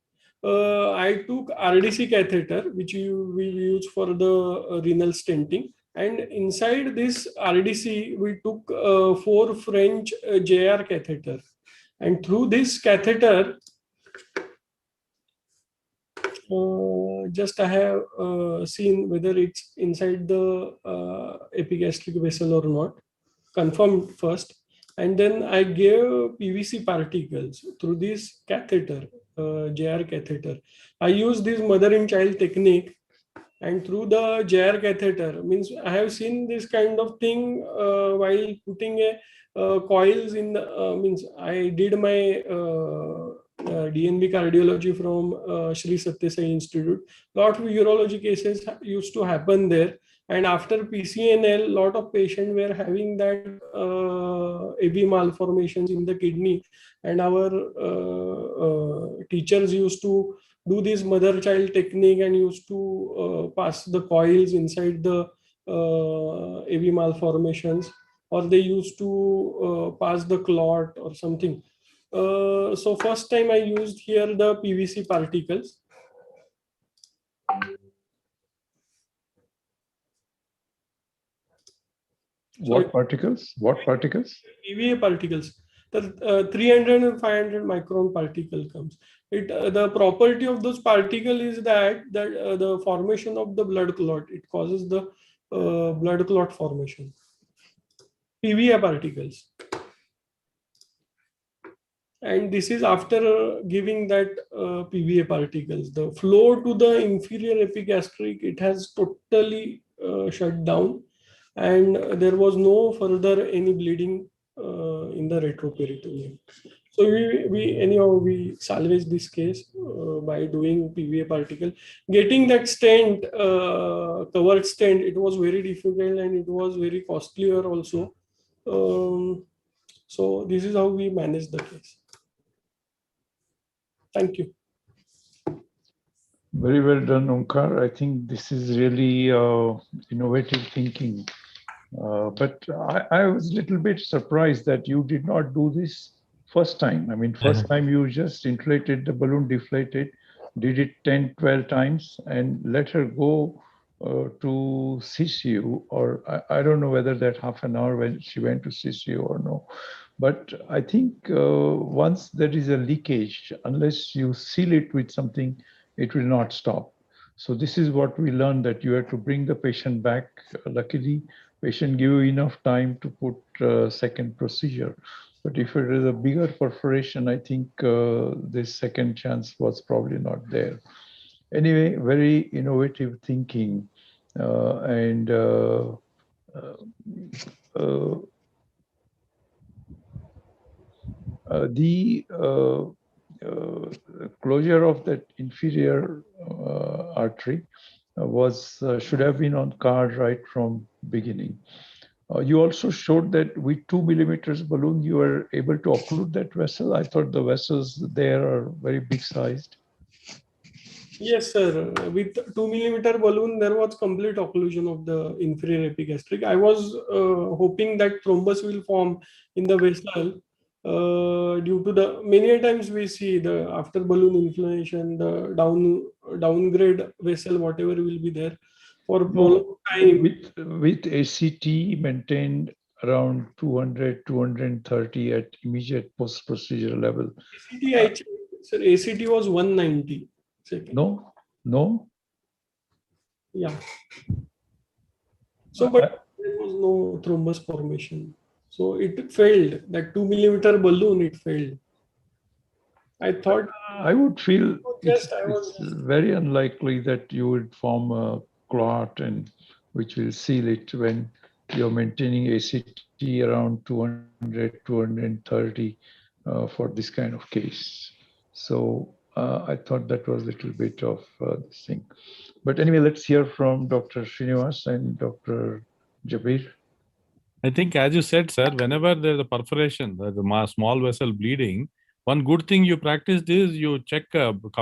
I took RDC catheter, which we use for the renal stenting. And inside this RDC, we took 4 French JR catheter. And through this catheter, just I have seen whether it's inside the epigastric vessel or not, confirmed first. And then I gave PVC particles through this catheter, JR catheter. I use this mother and child technique, and through the JR catheter, means I have seen this kind of thing while putting a coils in the, means I did my DNB cardiology from Sri Satya Sai Institute. Lot of urology cases used to happen there. And after PCNL, lot of patients were having that AB malformations in the kidney. And our teachers used to do this mother-child technique and used to pass the coils inside the AB malformations, or they used to pass the clot or something. So first time I used here the PVC particles. What particles? What particles? PVA particles. The 300 and 500 micron particle comes. The property of those particles is that the formation of the blood clot, it causes the blood clot formation. PVA particles. And this is after giving that PVA particles. The flow to the inferior epigastric, it has totally shut down, and there was no further any bleeding in the retroperitoneum. So we salvaged this case by doing PVA particle. Getting that stent, covered stent, it was very difficult and it was very costlier also. So this is how we managed the case. Thank you. Very well done, Omkar. I think this is really innovative thinking. But I was a little bit surprised that you did not do this first time. I mean, first time you just inflated the balloon, deflated, did it 10, 12 times and let her go to CCU, or I don't know whether that half an hour when she went to CCU or no. But I think once there is a leakage, unless you seal it with something, it will not stop. So this is what we learned, that you have to bring the patient back. Luckily, patient give you enough time to put second procedure. But if it is a bigger perforation, I think this second chance was probably not there. Anyway, very innovative thinking. closure of that inferior artery should have been on card right from beginning. You also showed that with 2 millimeters balloon, you were able to occlude that vessel. I thought the vessels there are very big sized. Yes, sir. With 2 millimeter balloon, there was complete occlusion of the inferior epigastric. I was hoping that thrombus will form in the vessel due to the many times we see the after balloon inflammation, the downgrade vessel, whatever will be there for prolonged time. With ACT maintained around 200, 230 at immediate post-procedure level. ACT, sir, ACT was 190. No, no. Yeah. So, but there was no thrombus formation. So it failed. That 2 millimeter balloon, it failed. I thought. I would feel it's just very unlikely that you would form a clot and which will seal it when you're maintaining ACT around 200, 230 for this kind of case. So I thought that was a little bit of this thing. But anyway, let's hear from Dr. Srinivas and Dr. Jabir. I think, as you said, sir, whenever there's a perforation, there's a small vessel bleeding, one good thing you practiced is you check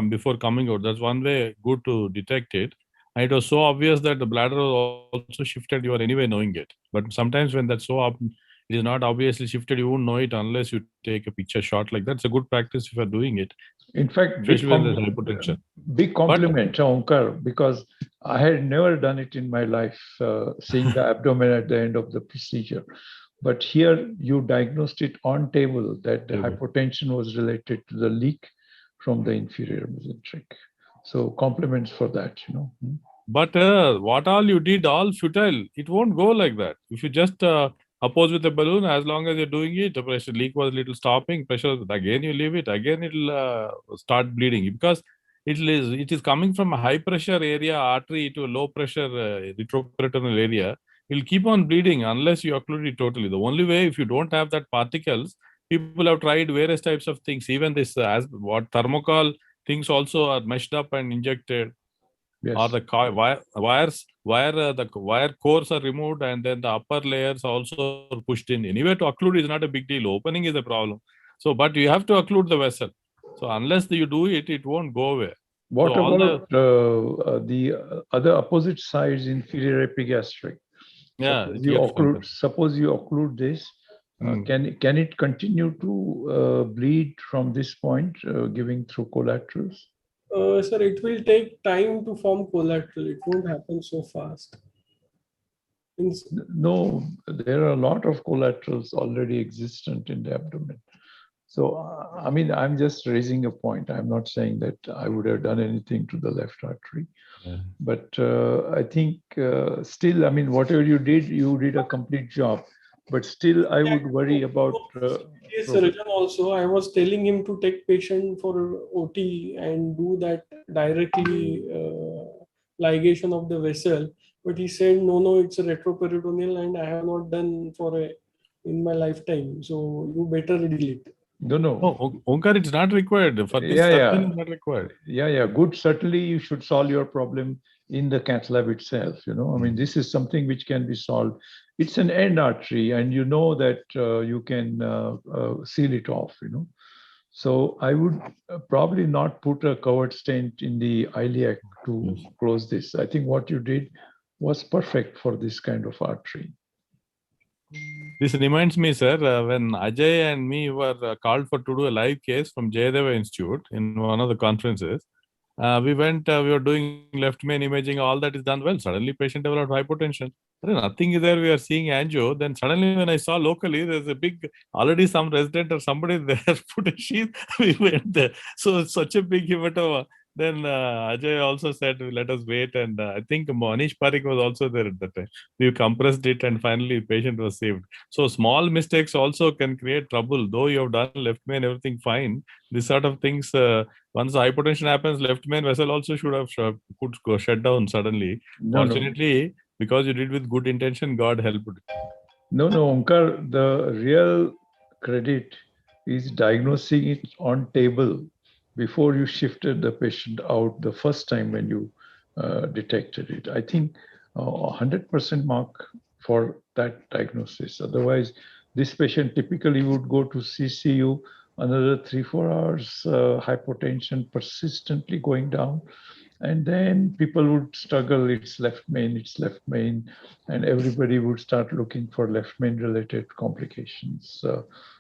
before coming out. That's one way good to detect it. And it was so obvious that the bladder was also shifted. You are anyway knowing it. But sometimes when that's so it is not obviously shifted, you won't know it unless you take a picture shot like that. It's a good practice if you're doing it. In fact, especially when there's hypertension. Big compliment, Omkar, because I had never done it in my life, seeing the abdomen at the end of the procedure. But here you diagnosed it on table that the hypotension was related to the leak from the inferior mesenteric. So compliments for that, you know. But what all you did, all futile. It won't go like that. If you just oppose with the balloon, as long as you're doing it, the pressure leak was a little stopping, pressure, again you leave it, again it'll start bleeding because it is coming from a high pressure area artery to a low pressure retroperitoneal area. It'll keep on bleeding unless you occlude it totally. The only way, if you don't have that particles, people have tried various types of things. Even this, as what thermocol things also are meshed up and injected. Yes. Or the the wire cores are removed and then the upper layers also are pushed in. Anyway, to occlude is not a big deal. Opening is a problem. So, but you have to occlude the vessel. So, unless you do it, it won't go away. What about the other opposite sides, inferior epigastric? Yeah, suppose you occlude this. Can it continue to bleed from this point, giving through collaterals? Sir, it will take time to form collateral. It won't happen so fast. No, there are a lot of collaterals already existent in the abdomen. So, I mean, I'm just raising a point. I'm not saying that I would have done anything to the left artery. Yeah. But I think still, I mean, whatever you did a complete job. But still, I would worry about... Yes, surgeon also. I was telling him to take patient for OT and do that directly ligation of the vessel. But he said, no, it's a retroperitoneal and I have not done in my lifetime. So you better deal it. No. Oh, Omkar, it's not required. For this, it's not required. Yeah. Good. Certainly, you should solve your problem in the cath lab itself. You know, I mean, this is something which can be solved. It's an end artery, and you know that you can seal it off. You know, so I would probably not put a covered stent in the iliac to close this. I think what you did was perfect for this kind of artery. This reminds me, sir, when Ajay and me were called to do a live case from Jayadeva Institute in one of the conferences. We were doing left main imaging, all that is done well. Suddenly patient developed hypotension. Nothing is there, we are seeing angio. Then suddenly when I saw locally, there's a big, already some resident or somebody there put a sheath, we went there. So it's such a big hematoma. Then Ajay also said, let us wait. And I think Manish Parikh was also there at that time. We compressed it and finally patient was saved. So small mistakes also can create trouble. Though you have done left main, everything fine. This sort of things, once the hypotension happens, left main vessel also should have shut down suddenly. Fortunately, because you did with good intention, God helped. No, Omkar, the real credit is diagnosing it on table. before you shifted the patient out the first time when you detected it. I think 100% mark for that diagnosis. Otherwise, this patient typically would go to CCU another 3-4 hours, hypotension persistently going down. And then people would struggle, it's left main, and everybody would start looking for left main related complications.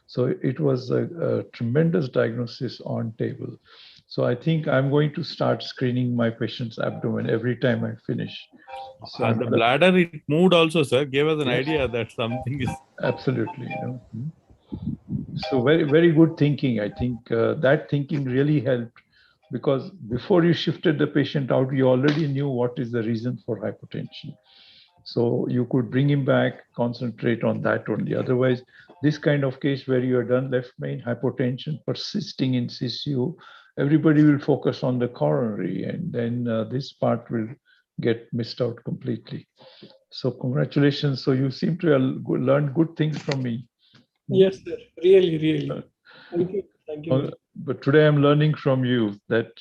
So it was a tremendous diagnosis on table. So I think I'm going to start screening my patient's abdomen every time I finish. So And the bladder, it moved also, sir, gave us an Yes. idea that something is. Absolutely, So very good thinking. I think that thinking really helped, because before you shifted the patient out, you already knew what is the reason for hypotension. So you could bring him back, concentrate on that only. Otherwise, this kind of case where you are done left main hypotension persisting in CCU, everybody will focus on the coronary, and then this part will get missed out completely. So congratulations. So you seem to have learned good things from me. Yes, sir. Really, really. Thank you. Thank you. But today I'm learning from you that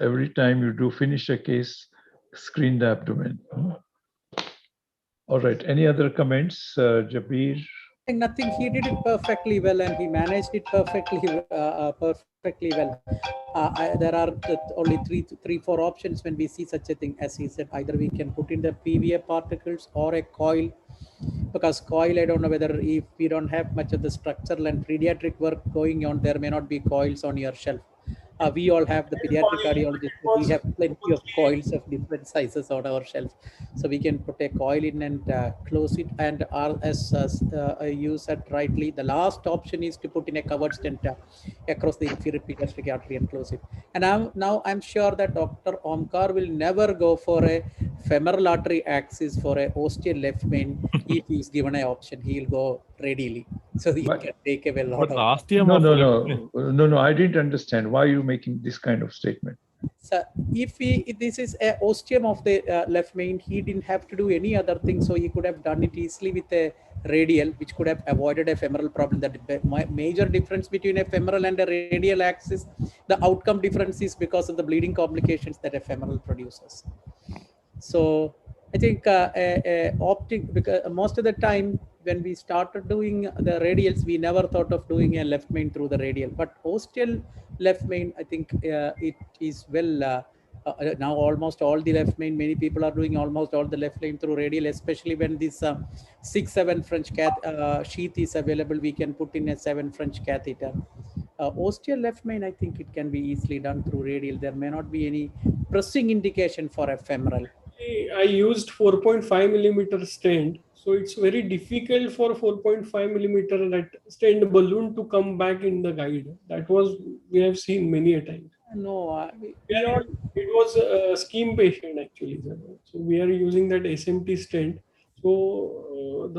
every time you do finish a case, screen the abdomen. All right. Any other comments, Jabir? Nothing. He did it perfectly well, and he managed it perfectly well. There are only three, 4 options when we see such a thing. As he said, either we can put in the PVA particles or a coil. Because coil, I don't know whether, if we don't have much of the structural and pediatric work going on, there may not be coils on your shelf. We all have the pediatric cardiologist. We have plenty of coils of different sizes on our shelf, so we can put a coil in and close it. And as you said rightly, the last option is to put in a covered stent across the inferior pediatric artery and close it. And I'm sure that Dr. Omkar will never go for a femoral artery axis for a ostial left main. If he's given an option, he'll go radially, so he can take away a lot But the of. ostium No, of no, left main. no. I didn't understand why you making this kind of statement. So if this is a ostium of the left main, he didn't have to do any other thing, so he could have done it easily with a radial, which could have avoided a femoral problem. The major difference between a femoral and a radial axis, the outcome difference is because of the bleeding complications that a femoral produces. So I think optic, because most of the time when we started doing the radials, we never thought of doing a left main through the radial. But ostial left main, I think it is well. Now almost all the left main, many people are doing almost all the left main through radial, especially when this 6-7 French sheath is available. We can put in a 7 French catheter. Ostial left main, I think it can be easily done through radial. There may not be any pressing indication for a femoral. I used 4.5 millimeter stent, so it's very difficult for 4.5 millimeter that stent balloon to come back in the guide. That was, we have seen many a time. No, It was a scheme patient actually, sir. So we are using that SMT stent. So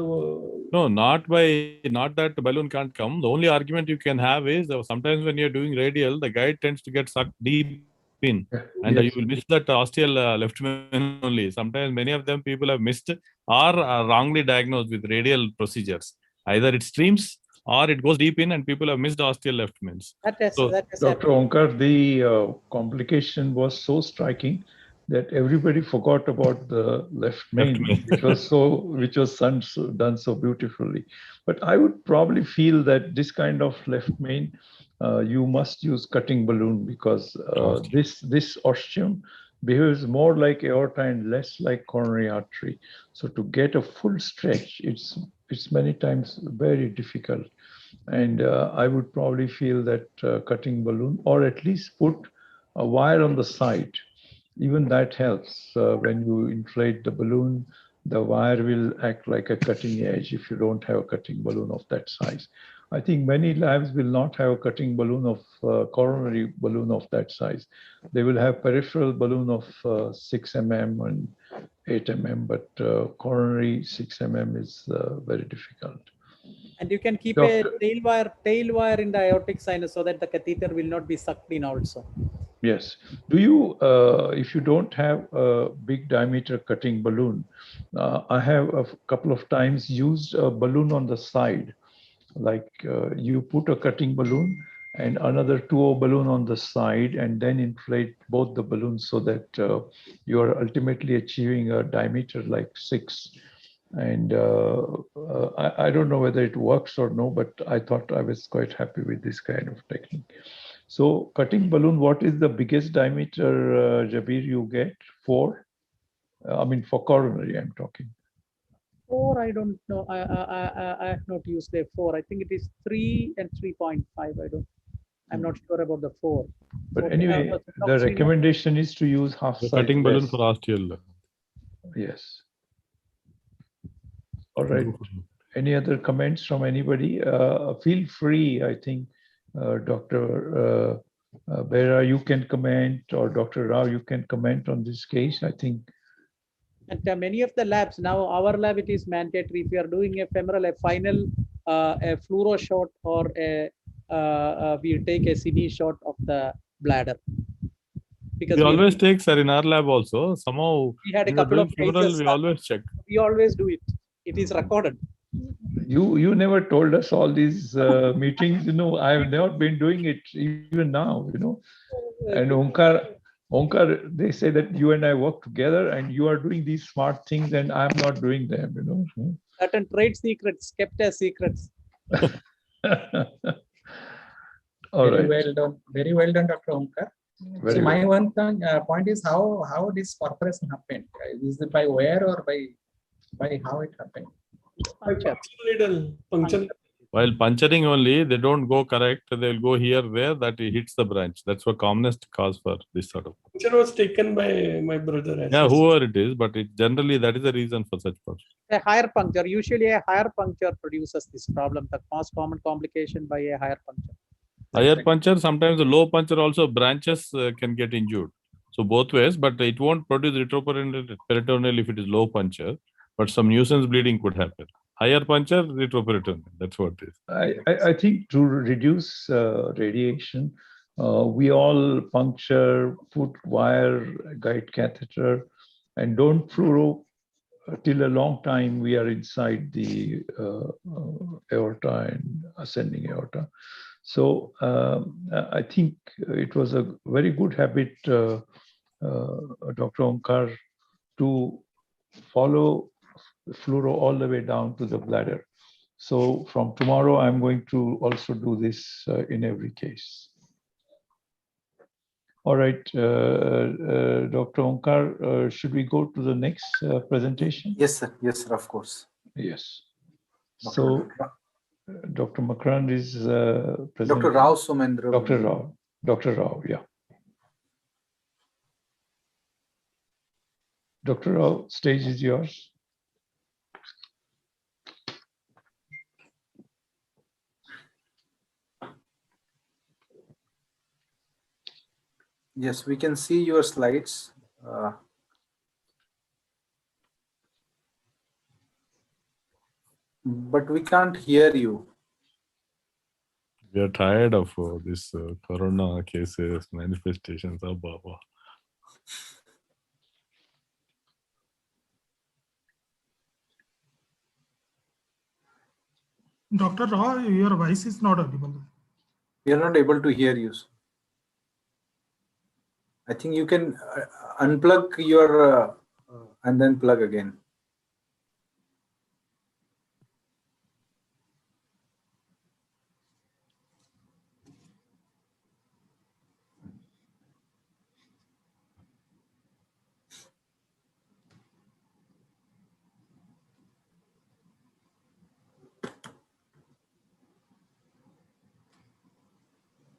No, not that the balloon can't come. The only argument you can have is sometimes when you're doing radial, the guide tends to get sucked deep in, and you will miss that ostial left main only. Sometimes many of them people have missed or are wrongly diagnosed with radial procedures. Either it streams or it goes deep in, and people have missed ostial left mains. Dr. Omkar, the complication was so striking that everybody forgot about the left main, which was done so beautifully. But I would probably feel that this kind of left main, you must use cutting balloon, because this ostium behaves more like aorta and less like coronary artery. So to get a full stretch, it's many times very difficult. And I would probably feel that cutting balloon, or at least put a wire on the side. Even that helps. When you inflate the balloon, the wire will act like a cutting edge if you don't have a cutting balloon of that size. I think many labs will not have a cutting balloon of coronary balloon of that size. They will have peripheral balloon of 6 mm and 8 mm, but coronary 6 mm is very difficult. And you can keep a tail wire in the aortic sinus so that the catheter will not be sucked in also. Yes. Do you, if you don't have a big diameter cutting balloon, I have a couple of times used a balloon on the side. Like you put a cutting balloon and another 2O balloon on the side, and then inflate both the balloons so that you are ultimately achieving a diameter like 6. And I don't know whether it works or no, but I thought I was quite happy with this kind of technique. So cutting balloon, what is the biggest diameter, Jabir, you get? 4? I mean, for coronary, I'm talking. 4, I don't know. I have not used a 4. I think it is 3 and 3.5. I'm not sure about the 4. But So, anyway, the recommendation is to use half The size cutting balloon vest. for osteal. Yes. All right. Any other comments from anybody? Feel free, I think, Dr. Bera, you can comment, or Dr. Rao, you can comment on this case. I think. And many of the labs, now our lab, it is mandatory. If you are doing a femoral, a final, a fluoro shot, or we take a cine shot of the bladder. Because we always take, sir, in our lab also. Somehow, we had a when we are couple of doing femoral, cases. we always check. We always do it. It is recorded. You never told us all these meetings. You know, I have never been doing it even now. You know, and Onkar, they say that you and I work together, and you are doing these smart things, and I'm not doing them. You know. Certain trade secrets kept as secrets. All Very right. well done. Very well done, Dr. Omkar. Very So well. my one point is how this perforation happened. Is it by wear or by how it happened? Puncture. Little puncture. While puncturing only, they don't go correct. They'll go here where that hits the branch. That's the commonest cause for this sort of. Puncture was taken by my brother. As Yeah, well. whoever it is, but generally that is the reason for such problems. A higher puncture, usually a higher puncture produces this problem, the most common complication by a higher puncture. Higher puncture, sometimes the low puncture also branches can get injured. So both ways, but it won't produce retroperitoneal if it is low puncture, but some nuisance bleeding could happen. Higher puncture, retroperitoneal. That's what it is. I think to reduce radiation, we all puncture, put wire, guide catheter, and don't fluoro till a long time we are inside the aorta and ascending aorta. So I think it was a very good habit, Dr. Omkar, to follow fluoro all the way down to the bladder. So from tomorrow, I'm going to also do this in every case. All right, Dr. Omkar, should we go to the next presentation? Yes, sir. Yes, sir. Of course. Yes. So Dr. Makran is presenting. Dr. Rao Somendra. Dr. Rao, yeah. Dr. Rao, stage is yours. Yes, we can see your slides. But we can't hear you. We are tired of this corona cases, manifestations. Baba. Dr. Rao, your voice is not audible. We are not able to hear you. I think you can unplug your and then plug again.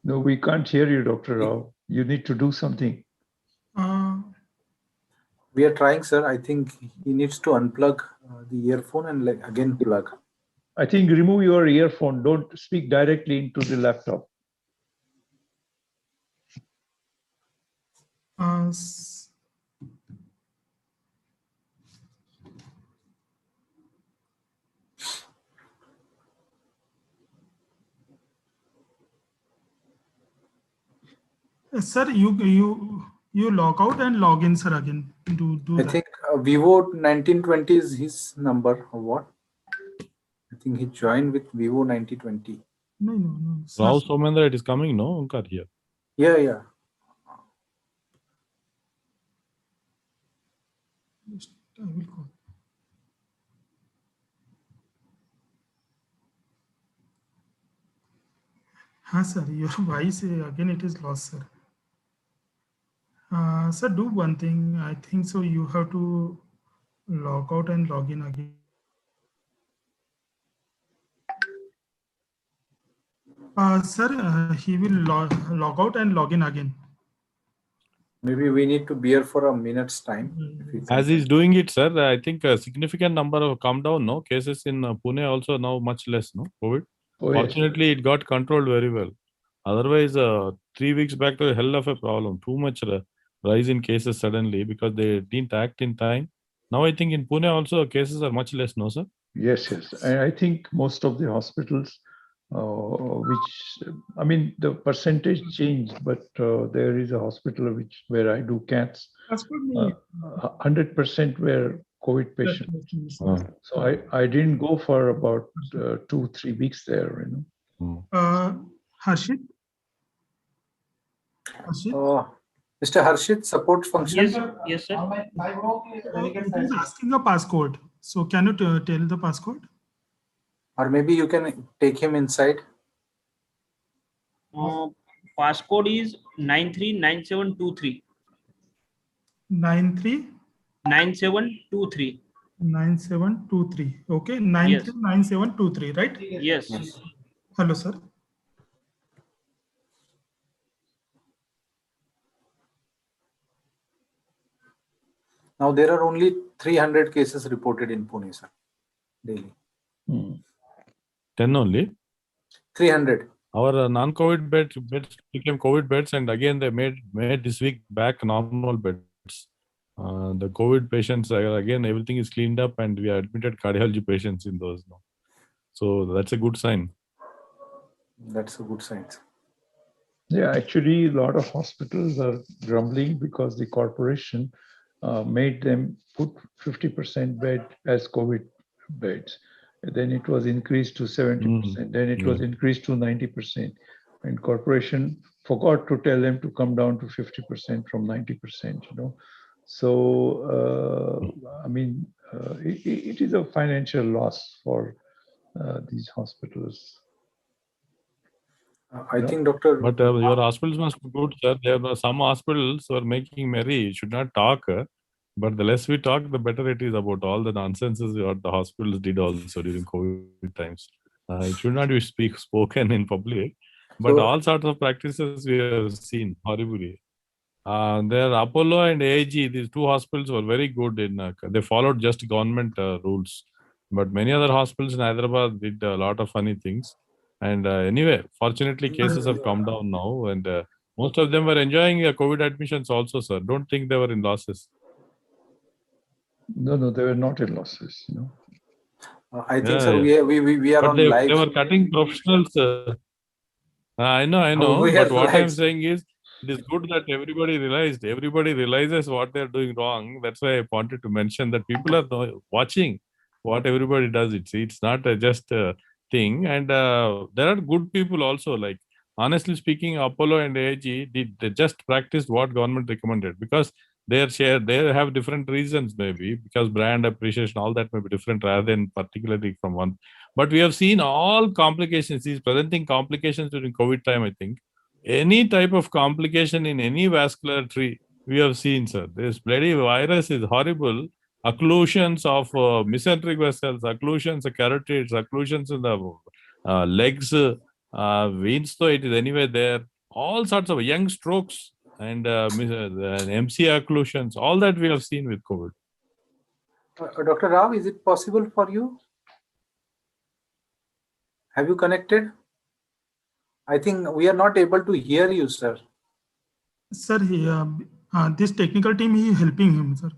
No, we can't hear you, Dr. Rao. You need to do something. We are trying, sir. I think he needs to unplug the earphone and again plug. I think remove your earphone. Don't speak directly into the laptop. Sir, you log out and log in, sir, again. Do I that. think Vivo 1920 is his number or what? I think he joined with Vivo 9020. No. Rao Somendra, it is coming, no, Omkar, here. Yeah. I will call. Sir, your voice again it is lost, sir. Sir, do one thing. I think so. You have to log out and log in again. Sir, he will log out and log in again. Maybe we need to bear for a minute's time. If you As he's doing it, sir, I think a significant number of come down, no? Cases in Pune also now much less, no? COVID. Oh, yes. Fortunately, it got controlled very well. Otherwise, 3 weeks back to a hell of a problem. Too much rise in cases suddenly because they didn't act in time. Now I think in Pune also cases are much less, no, sir? Yes. And I think most of the hospitals, I mean, the percentage changed, but there is a hospital where I do CATs. 100% were COVID patients. So I didn't go for about 2-3 weeks there, you know. Harshit? Mr. Harshit, support function. Yes, sir. It is asking a passcode. So can you tell the passcode? Or maybe you can take him inside. Passcode is 939723. 93 9723. 9723. Okay, 939723, right? Yes. Hello, sir. Now there are only 300 cases reported in Pune, sir, daily. 10 only. 300. Our non-COVID beds became COVID beds, and again they made this week back normal beds. The COVID patients again everything is cleaned up, and we admitted cardiology patients in those now. So that's a good sign. That's a good sign. Yeah, actually, a lot of hospitals are grumbling because the corporation made them put 50% bed as COVID beds. Then it was increased to 70%. Then it was increased to 90%. And corporation forgot to tell them to come down to 50% from 90%, you know. So, I mean, it is a financial loss for these hospitals. I think, Doctor. But your hospitals must be good, sir. There are some hospitals who are making merry. You should not talk. But the less we talk, the better it is about all the nonsenses what the hospitals did also during COVID times. It should not be spoken in public. But all sorts of practices we have seen horribly. There, Apollo and AIG, these two hospitals were very good in. They followed just government rules. But many other hospitals in Hyderabad did a lot of funny things. And anyway, fortunately, cases have come down now. And most of them were enjoying COVID admissions also, sir. Don't think they were in losses. No, they were not in losses, you know. I think, sir, we are but on live. They were cutting professionals. I know. But what I'm saying is, it is good that everybody realizes what they're doing wrong. That's why I wanted to mention that people are watching what everybody does. It's not just a thing. And there are good people also. Like, honestly speaking, Apollo and AIG they just practiced what government recommended, because they have different reasons, maybe because brand appreciation, all that may be different rather than particularly from one. But we have seen all complications. He's presenting complications during COVID time, I think. Any type of complication in any vascular tree, we have seen, sir. This bloody virus is horrible. Occlusions of mesenteric vessels, occlusions of carotids, occlusions in the legs, veins, though it is anyway there. All sorts of young strokes and MC occlusions, all that we have seen with COVID. Dr. Rao, is it possible for you? Have you connected? I think we are not able to hear you, sir. Sir, this technical team is helping him, sir.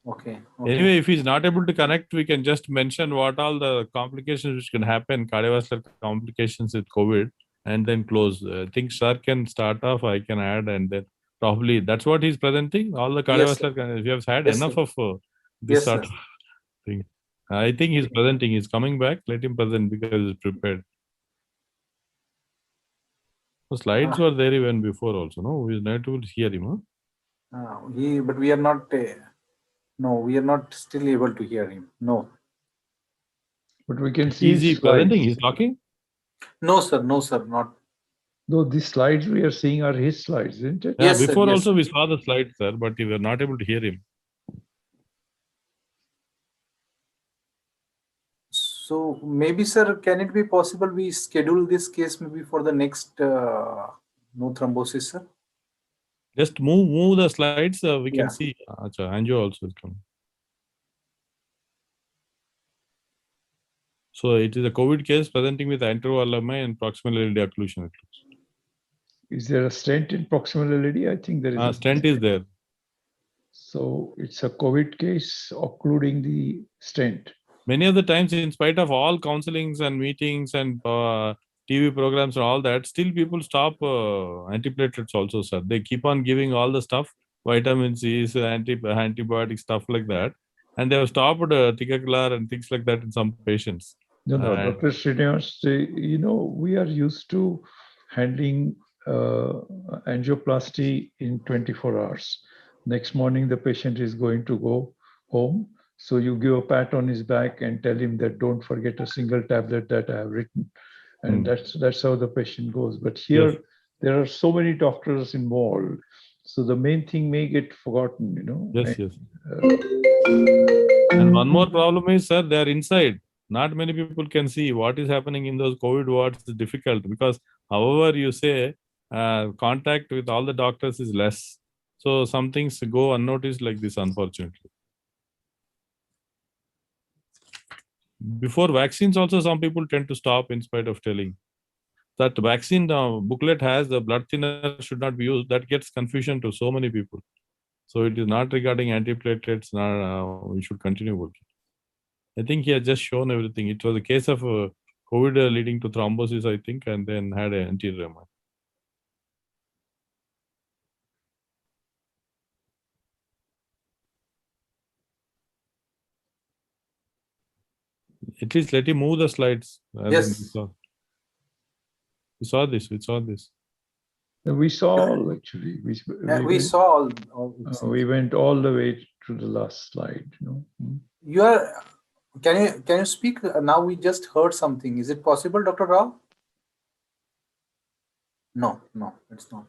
Okay. Anyway, if he's not able to connect, we can just mention what all the complications which can happen, cardiovascular complications with COVID, and then close. I think sir can start off, I can add, and then probably that's what he's presenting. All the cardiovascular, we have had enough of this sort of thing. I think he's presenting. He's coming back. Let him present because he's prepared. The slides were there even before also, no? We were not able to hear him, huh? But we are not, no, we are not still able to hear him. No. But we can see Is he his slides. presenting? He's talking? No, sir, not. No, these slides we are seeing are his slides, isn't it? Yeah, Yes, sir, before yes, also sir. we saw the slides, sir, but we were not able to hear him. So maybe, sir, can it be possible we schedule this case maybe for the next no thrombosis, sir? Just move the slides. We can Yeah. see. Acha, angio also is coming. So it is a COVID case presenting with anteroalumni and proximal LED occlusion. Is there a stent in proximal LED? I think there is a Stent is there. So it's a COVID case occluding the stent. Many of the times, in spite of all counselings and meetings and TV programs and all that, still people stop antiplatelets also, sir. They keep on giving all the stuff, vitamin C's, antibiotic stuff like that. And they have stopped Ticaplat and things like that in some patients. No, Dr. Srinivas, we are used to handling angioplasty in 24 hours. Next morning, the patient is going to go home. So you give a pat on his back and tell him that don't forget a single tablet that I have written. And that's how the patient goes. But here, there are so many doctors involved. So the main thing may get forgotten, Yes. And one more problem is, sir, they are inside. Not many people can see what is happening in those COVID wards. Is difficult because, however you say, contact with all the doctors is less. So some things go unnoticed like this, unfortunately. Before vaccines also, some people tend to stop in spite of telling. That vaccine booklet has the blood thinner should not be used. That gets confusion to so many people. So it is not regarding antiplatelets. We should continue working. I think he has just shown everything. It was a case of COVID leading to thrombosis, I think, and then had an anterior MI. At least let him move the slides. Yes. We saw this. We saw all actually. We saw all we went all the way to the last slide. You are. Can you speak now? We just heard something. Is it possible, Dr. Rao? No, it's not.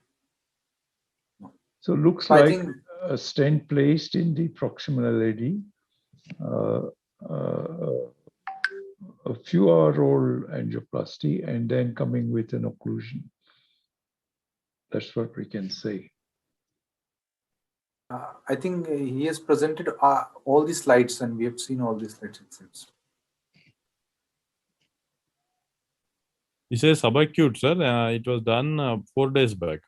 No. So looks like a stent placed in the proximal LED. A few hour-old angioplasty and then coming with an occlusion. That's what we can say. I think he has presented all the slides and we have seen all the slides, it seems. He says subacute, sir. It was done 4 days back.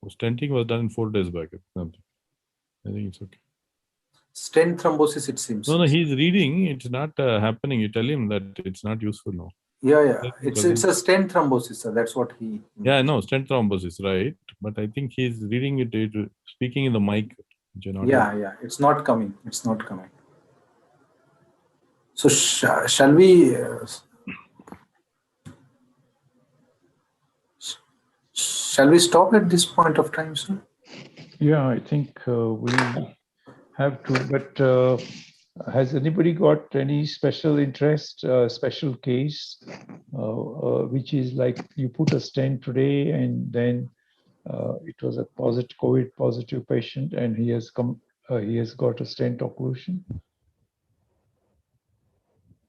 Stenting was done 4 days back. I think it's okay. Stent thrombosis, it seems. No, he's reading. It's not happening. You tell him that it's not useful now. Yeah. It's a stent thrombosis, sir. That's what he. Yeah, no, stent thrombosis, right? But I think he's reading it, speaking in the mic. Yeah. It's not coming. So shall we? Shall we stop at this point of time, sir? Yeah, I think we have to. But has anybody got any special interest, special case, which is like you put a stent today and then it was a COVID positive patient and he has got a stent occlusion?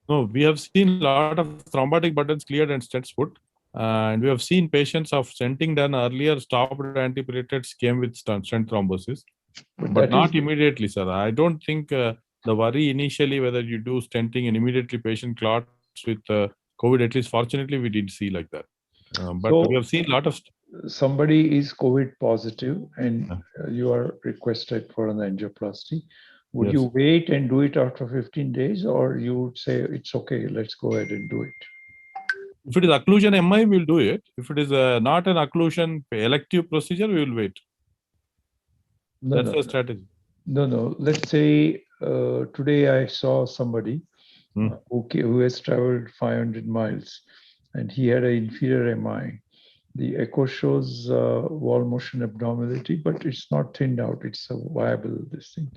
No, we have seen a lot of thrombotic buttons cleared and stents put. And we have seen patients of stenting done earlier, stopped antiplatelets, came with stent thrombosis. But not immediately, sir. I don't think the worry initially whether you do stenting and immediately patient clots with COVID, at least fortunately we didn't see like that. But we have seen a lot of... Somebody is COVID positive and you are requested for an angioplasty. Would you wait and do it after 15 days or you would say, it's okay, let's go ahead and do it? If it is occlusion MI, we'll do it. If it is not an occlusion elective procedure, we will wait. That's the strategy. No. Let's say today I saw somebody who has traveled 500 miles and he had an inferior MI The echo shows wall motion abnormality, but it's not thinned out. It's a viable this thing.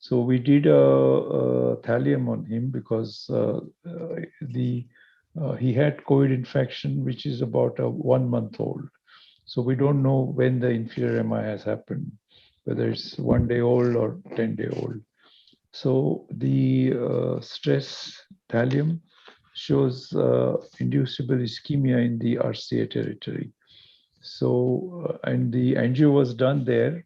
So we did a thallium on him because he had COVID infection, which is about a 1 month old. So we don't know when the inferior MI has happened, whether it's 1 day old or 10-day old. So the stress thallium shows inducible ischemia in the RCA territory. So, and the angio was done there,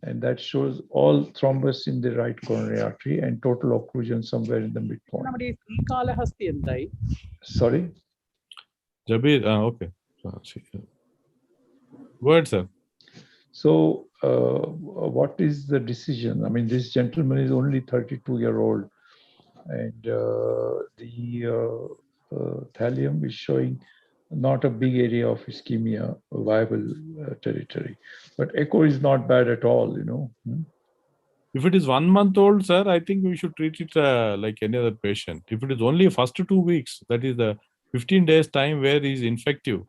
and that shows all thrombus in the right coronary artery and total occlusion somewhere in the midpoint. നമ്മുടെ ഈ കാലഹസ്തി എന്തായി? Sorry? Jabir, okay. Go ahead, sir. So, what is the decision? I mean, this gentleman is only 32-year-old, and the thallium is showing not a big area of ischemia, viable territory. But echo is not bad at all, you know. If it is 1 month old, sir, I think we should treat it like any other patient. If it is only first 2 weeks, that is the 15 days time where he is infective,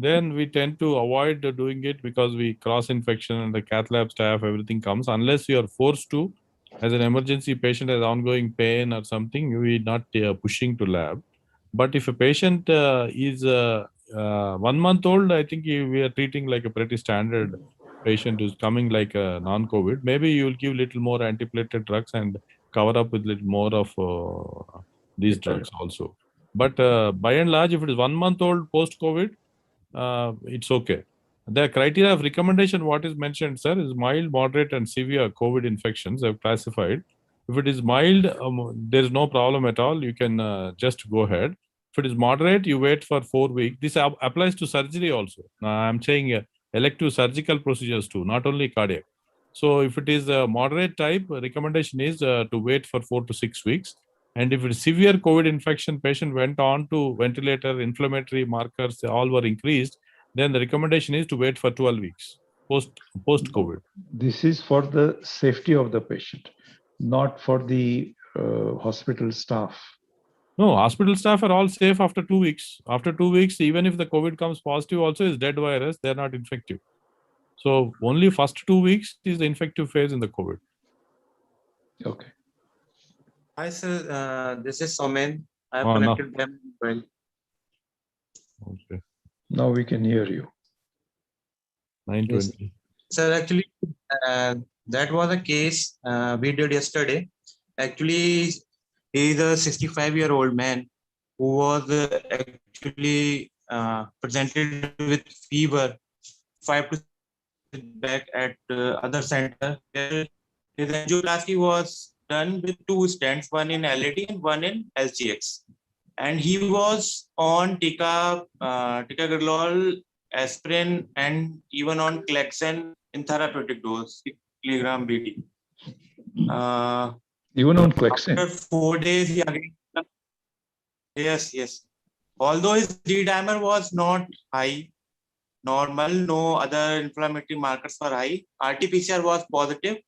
then we tend to avoid doing it because we cross infection and the cath lab staff, everything comes. Unless you are forced to, as an emergency patient has ongoing pain or something, we are not pushing to lab. But if a patient is 1 month old, I think we are treating like a pretty standard patient who's coming like a non-COVID. Maybe you will give little more antiplatelet drugs and cover up with little more of these drugs also. But by and large, if it is 1 month old post-COVID, it's okay. The criteria of recommendation, what is mentioned, sir, is mild, moderate, and severe COVID infections I've classified. If it is mild, there is no problem at all. You can just go ahead. If it is moderate, you wait for 4 weeks. This applies to surgery also. I'm saying elective surgical procedures too, not only cardiac. So if it is a moderate type, recommendation is to wait for 4 to 6 weeks. And if it's severe COVID infection, patient went on to ventilator, inflammatory markers, all were increased, then the recommendation is to wait for 12 weeks post-COVID. This is for the safety of the patient, not for the hospital staff. No, hospital staff are all safe after 2 weeks. After 2 weeks, even if the COVID comes positive also is dead virus, they're not infective. So only first 2 weeks is the infective phase in the COVID. Okay. Hi, sir. This is Somen. I have connected them well. Okay. Now we can hear you. 920. Yes. Sir, actually, that was a case we did yesterday. Actually, he is a 65-year-old man who was actually presented with fever 5 to 6 back at other center. His angioplasty was done with 2 stents, one in LAD and one in SGX. And he was on ticagrelor, aspirin, and even on Clexane in therapeutic dose, 6 milligram BD. Even on Clexane? After 4 days, he again. Yes. Although his D-dimer was not high, normal, no other inflammatory markers were high, RT-PCR was positive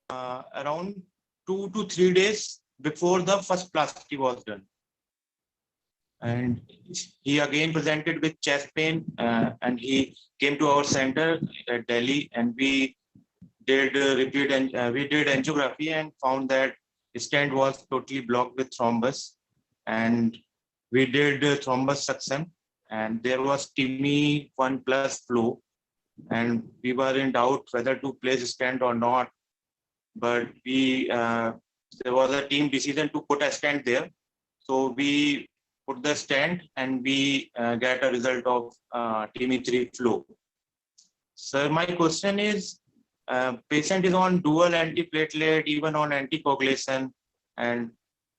around 2 to 3 days before the first plasty was done. And he again presented with chest pain and he came to our center at Delhi, and we did we did angiography and found that his stent was totally blocked with thrombus, and we did thrombus suction, and there was TIMI 1+ flow, and we were in doubt whether to place stent or not, but we there was a team decision to put a stent there, so we put the stent and we get a result of TIMI 3 flow. Sir, my question is, patient is on dual antiplatelet, even on anticoagulation, and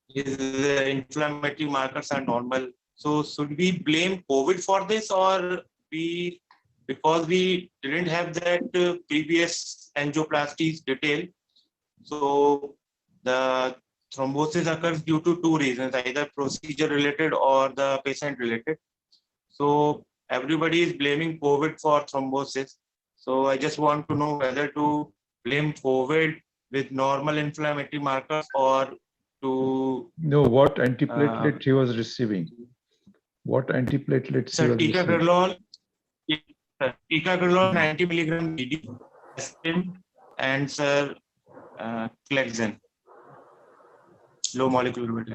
his inflammatory markers are normal. So should we blame COVID for this, or because we didn't have that previous angioplasties detail, so the thrombosis occurs due to 2 reasons, either procedure related or the patient related. So everybody is blaming COVID for thrombosis. So I just want to know whether to blame COVID with normal inflammatory markers or to... No, what antiplatelet he was receiving? What antiplatelets he was receiving? Ticagrelor, Ticaplat 90 milligram BD, aspirin, and sir, Clexane, low molecular weight.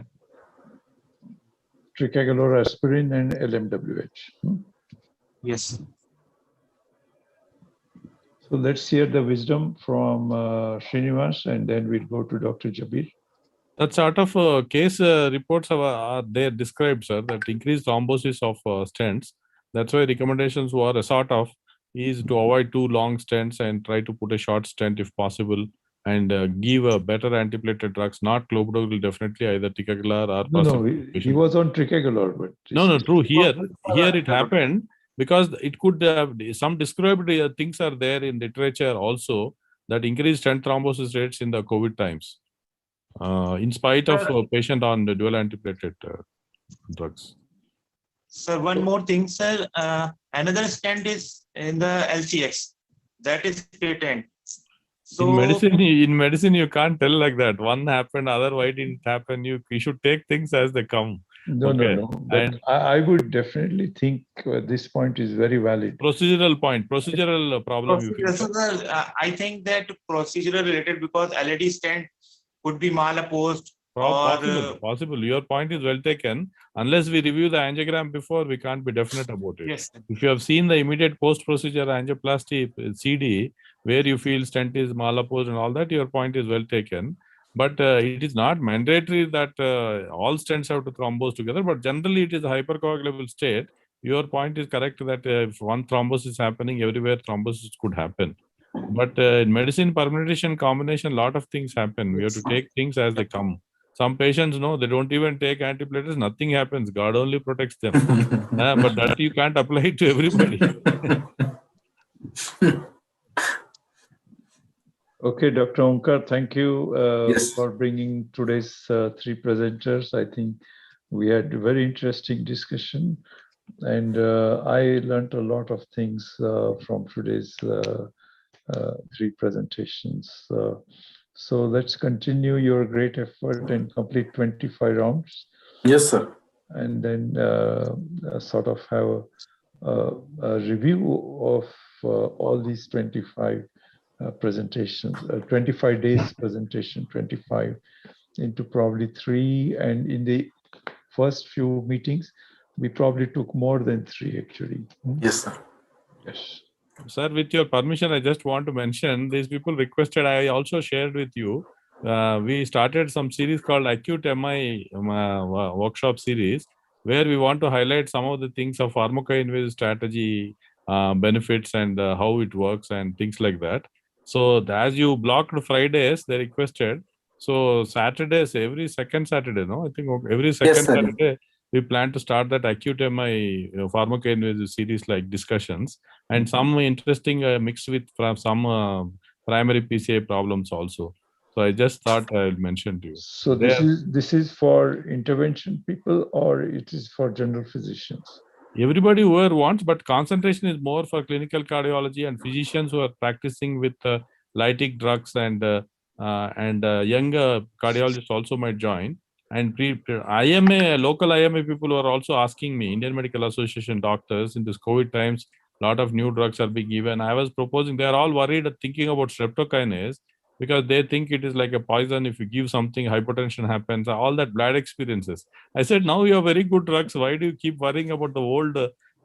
Ticagrelor, aspirin, and LMWH. Yes. So let's hear the wisdom from Srinivas, and then we'll go to Dr. Jabir. That sort of case reports are there described, sir, that increased thrombosis of stents. That's why recommendations were a sort of is to avoid too long stents and try to put a short stent if possible, and give a better antiplatelet drugs, not clopidogrel, definitely either ticagrelor or No, he was on Ticagrelor, but no, true. Here it happened because it could some described things are there in literature also that increased stent thrombosis rates in the COVID times, in spite of patient on the dual antiplatelet drugs. Sir, one more thing, sir. Another stent is in the LCX. That is patent. So In medicine, you can't tell like that. One happened, other why didn't happen. You should take things as they come. No. But And I would definitely think this point is very valid. procedural problem. I think that procedural related because LED stent could be malapposed. Possible. Your point is well taken. Unless we review the angiogram before, we can't be definite about it. Yes. If you have seen the immediate post-procedure angioplasty CD, where you feel stent is malapposed and all that, your point is well taken. But it is not mandatory that all stents have to thrombose together. But generally, it is a hypercoagulable state. Your point is correct that if one thrombosis is happening everywhere, thrombosis could happen. But in medicine, permutation, combination, a lot of things happen. We have to take things as they come. Some patients, no, they don't even take antiplatelets. Nothing happens. God only protects them. But that you can't apply it to everybody. Okay, Dr. Omkar, thank you Yes. for bringing today's three presenters. I think we had a very interesting discussion, and I learned a lot of things from today's three presentations. So let's continue your great effort and complete 25 rounds. Yes, sir. And then sort of have a review of all these 25 presentations, 25 days presentation, 25 into probably 3. And in the first few meetings, we probably took more than 3 actually. Yes, sir. Yes. Sir, with your permission, I just want to mention these people requested. I also shared with you. We started some series called Acute MI workshop series, where we want to highlight some of the things of pharmacoinvasive strategy, benefits, and how it works, and things like that. So as you blocked Fridays, they requested. So Saturdays, every second Saturday, no, I think every second Saturday, we plan to start that Acute MI pharmacoinvasive series like discussions, and some interesting mixed with some primary PCI problems also. So I just thought I'll mention to you. So this is for intervention people, or it is for general physicians? Everybody whoever wants, but concentration is more for clinical cardiology and physicians who are practicing with lytic drugs, and younger cardiologists also might join. And IMA, local IMA people who are also asking me, Indian Medical Association doctors, in this COVID times, a lot of new drugs are being given. I was proposing, they are all worried thinking about streptokinase, because they think it is like a poison. If you give something, hypertension happens, all that bad experiences. I said, now you have very good drugs. Why do you keep worrying about the old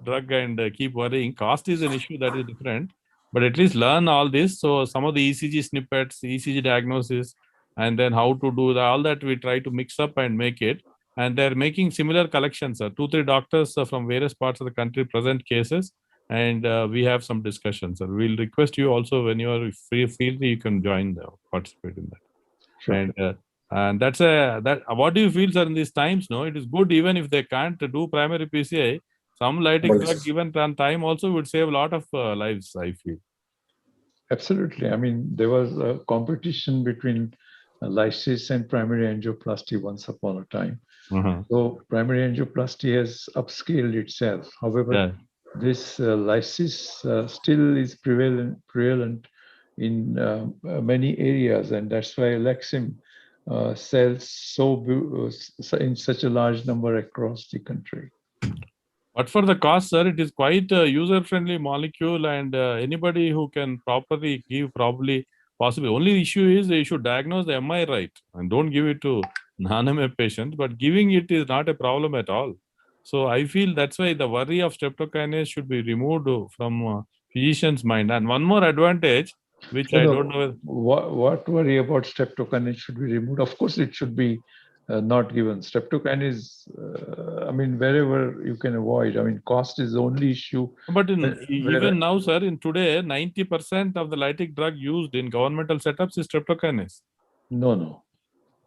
drug and keep worrying? Cost is an issue, that is different. But at least learn all this. So some of the ECG snippets, ECG diagnosis, and then how to do that, all that we try to mix up and make it. And they're making similar collections. 2-3 doctors from various parts of the country present cases. And we have some discussions. We'll request you also, when you are free, feel free, you can join, participate in that. Sure. And that's that. What do you feel, sir, in these times? No, it is good even if they can't do primary PCI. Some lytic drug given time also would save a lot of lives, I feel. Absolutely. I mean, there was a competition between lysis and primary angioplasty once upon a time. So primary angioplasty has upscaled itself. However, this lysis still is prevalent in many areas, and that's why Lexim sells in such a large number across the country. But for the cost, sir, it is quite a user-friendly molecule, and anybody who can properly give probably possible. Only issue is you should diagnose the MI right and don't give it to non-MI patients. But giving it is not a problem at all. So I feel that's why the worry of streptokinase should be removed from physician's mind. And one more advantage, which I don't know. What worry about streptokinase should be removed? Of course, it should be not given. Streptokinase, I mean, wherever you can avoid. I mean, cost is the only issue. But even now, sir, in today, 90% of the lytic drug used in governmental setups is streptokinase. No.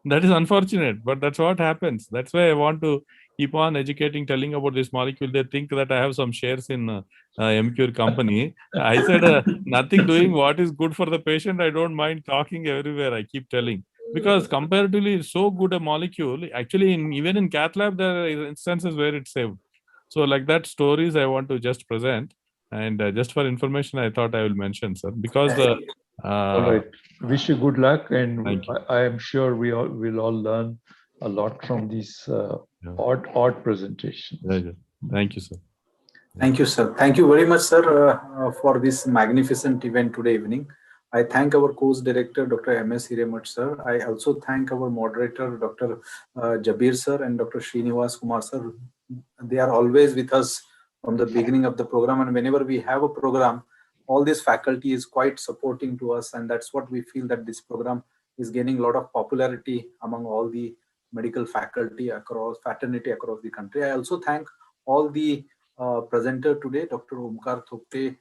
That is unfortunate, but that's what happens. That's why I want to keep on educating, telling about this molecule. They think that I have some shares in Emcure company. I said nothing doing what is good for the patient. I don't mind talking everywhere. I keep telling, because comparatively it's so good a molecule. Actually, even in cath lab, there are instances where it's saved. So like that stories I want to just present, and just for information, I thought I will mention, sir, because all right. Wish you good luck, and thank you. I am sure we will all learn a lot from these odd presentations. Thank you, sir. Thank you, sir. Thank you very much, sir, for this magnificent event today evening. I thank our course director, Dr. M.S. Hiremat, sir. I also thank our moderator, Dr. Jabir, sir, and Dr. Srinivas Kumar, sir. They are always with us from the beginning of the program, and whenever we have a program, all this faculty is quite supporting to us, and that's what we feel, that this program is gaining a lot of popularity among all the medical faculty fraternity across the country. I also thank all the presenter today, Dr. Omkar Thopte,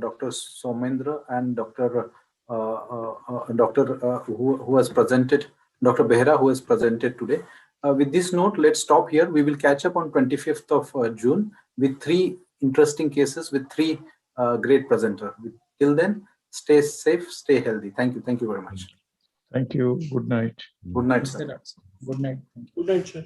Dr. Somendra, and Dr. Who has presented, Dr. Behra, who has presented today. With this note, let's stop here. We will catch up on 25th of June with 3 interesting cases with 3 great presenters. Till then, stay safe, stay healthy. Thank you. Thank you very much. Thank you. Good night. Good night, sir. Good night. Good night, sir.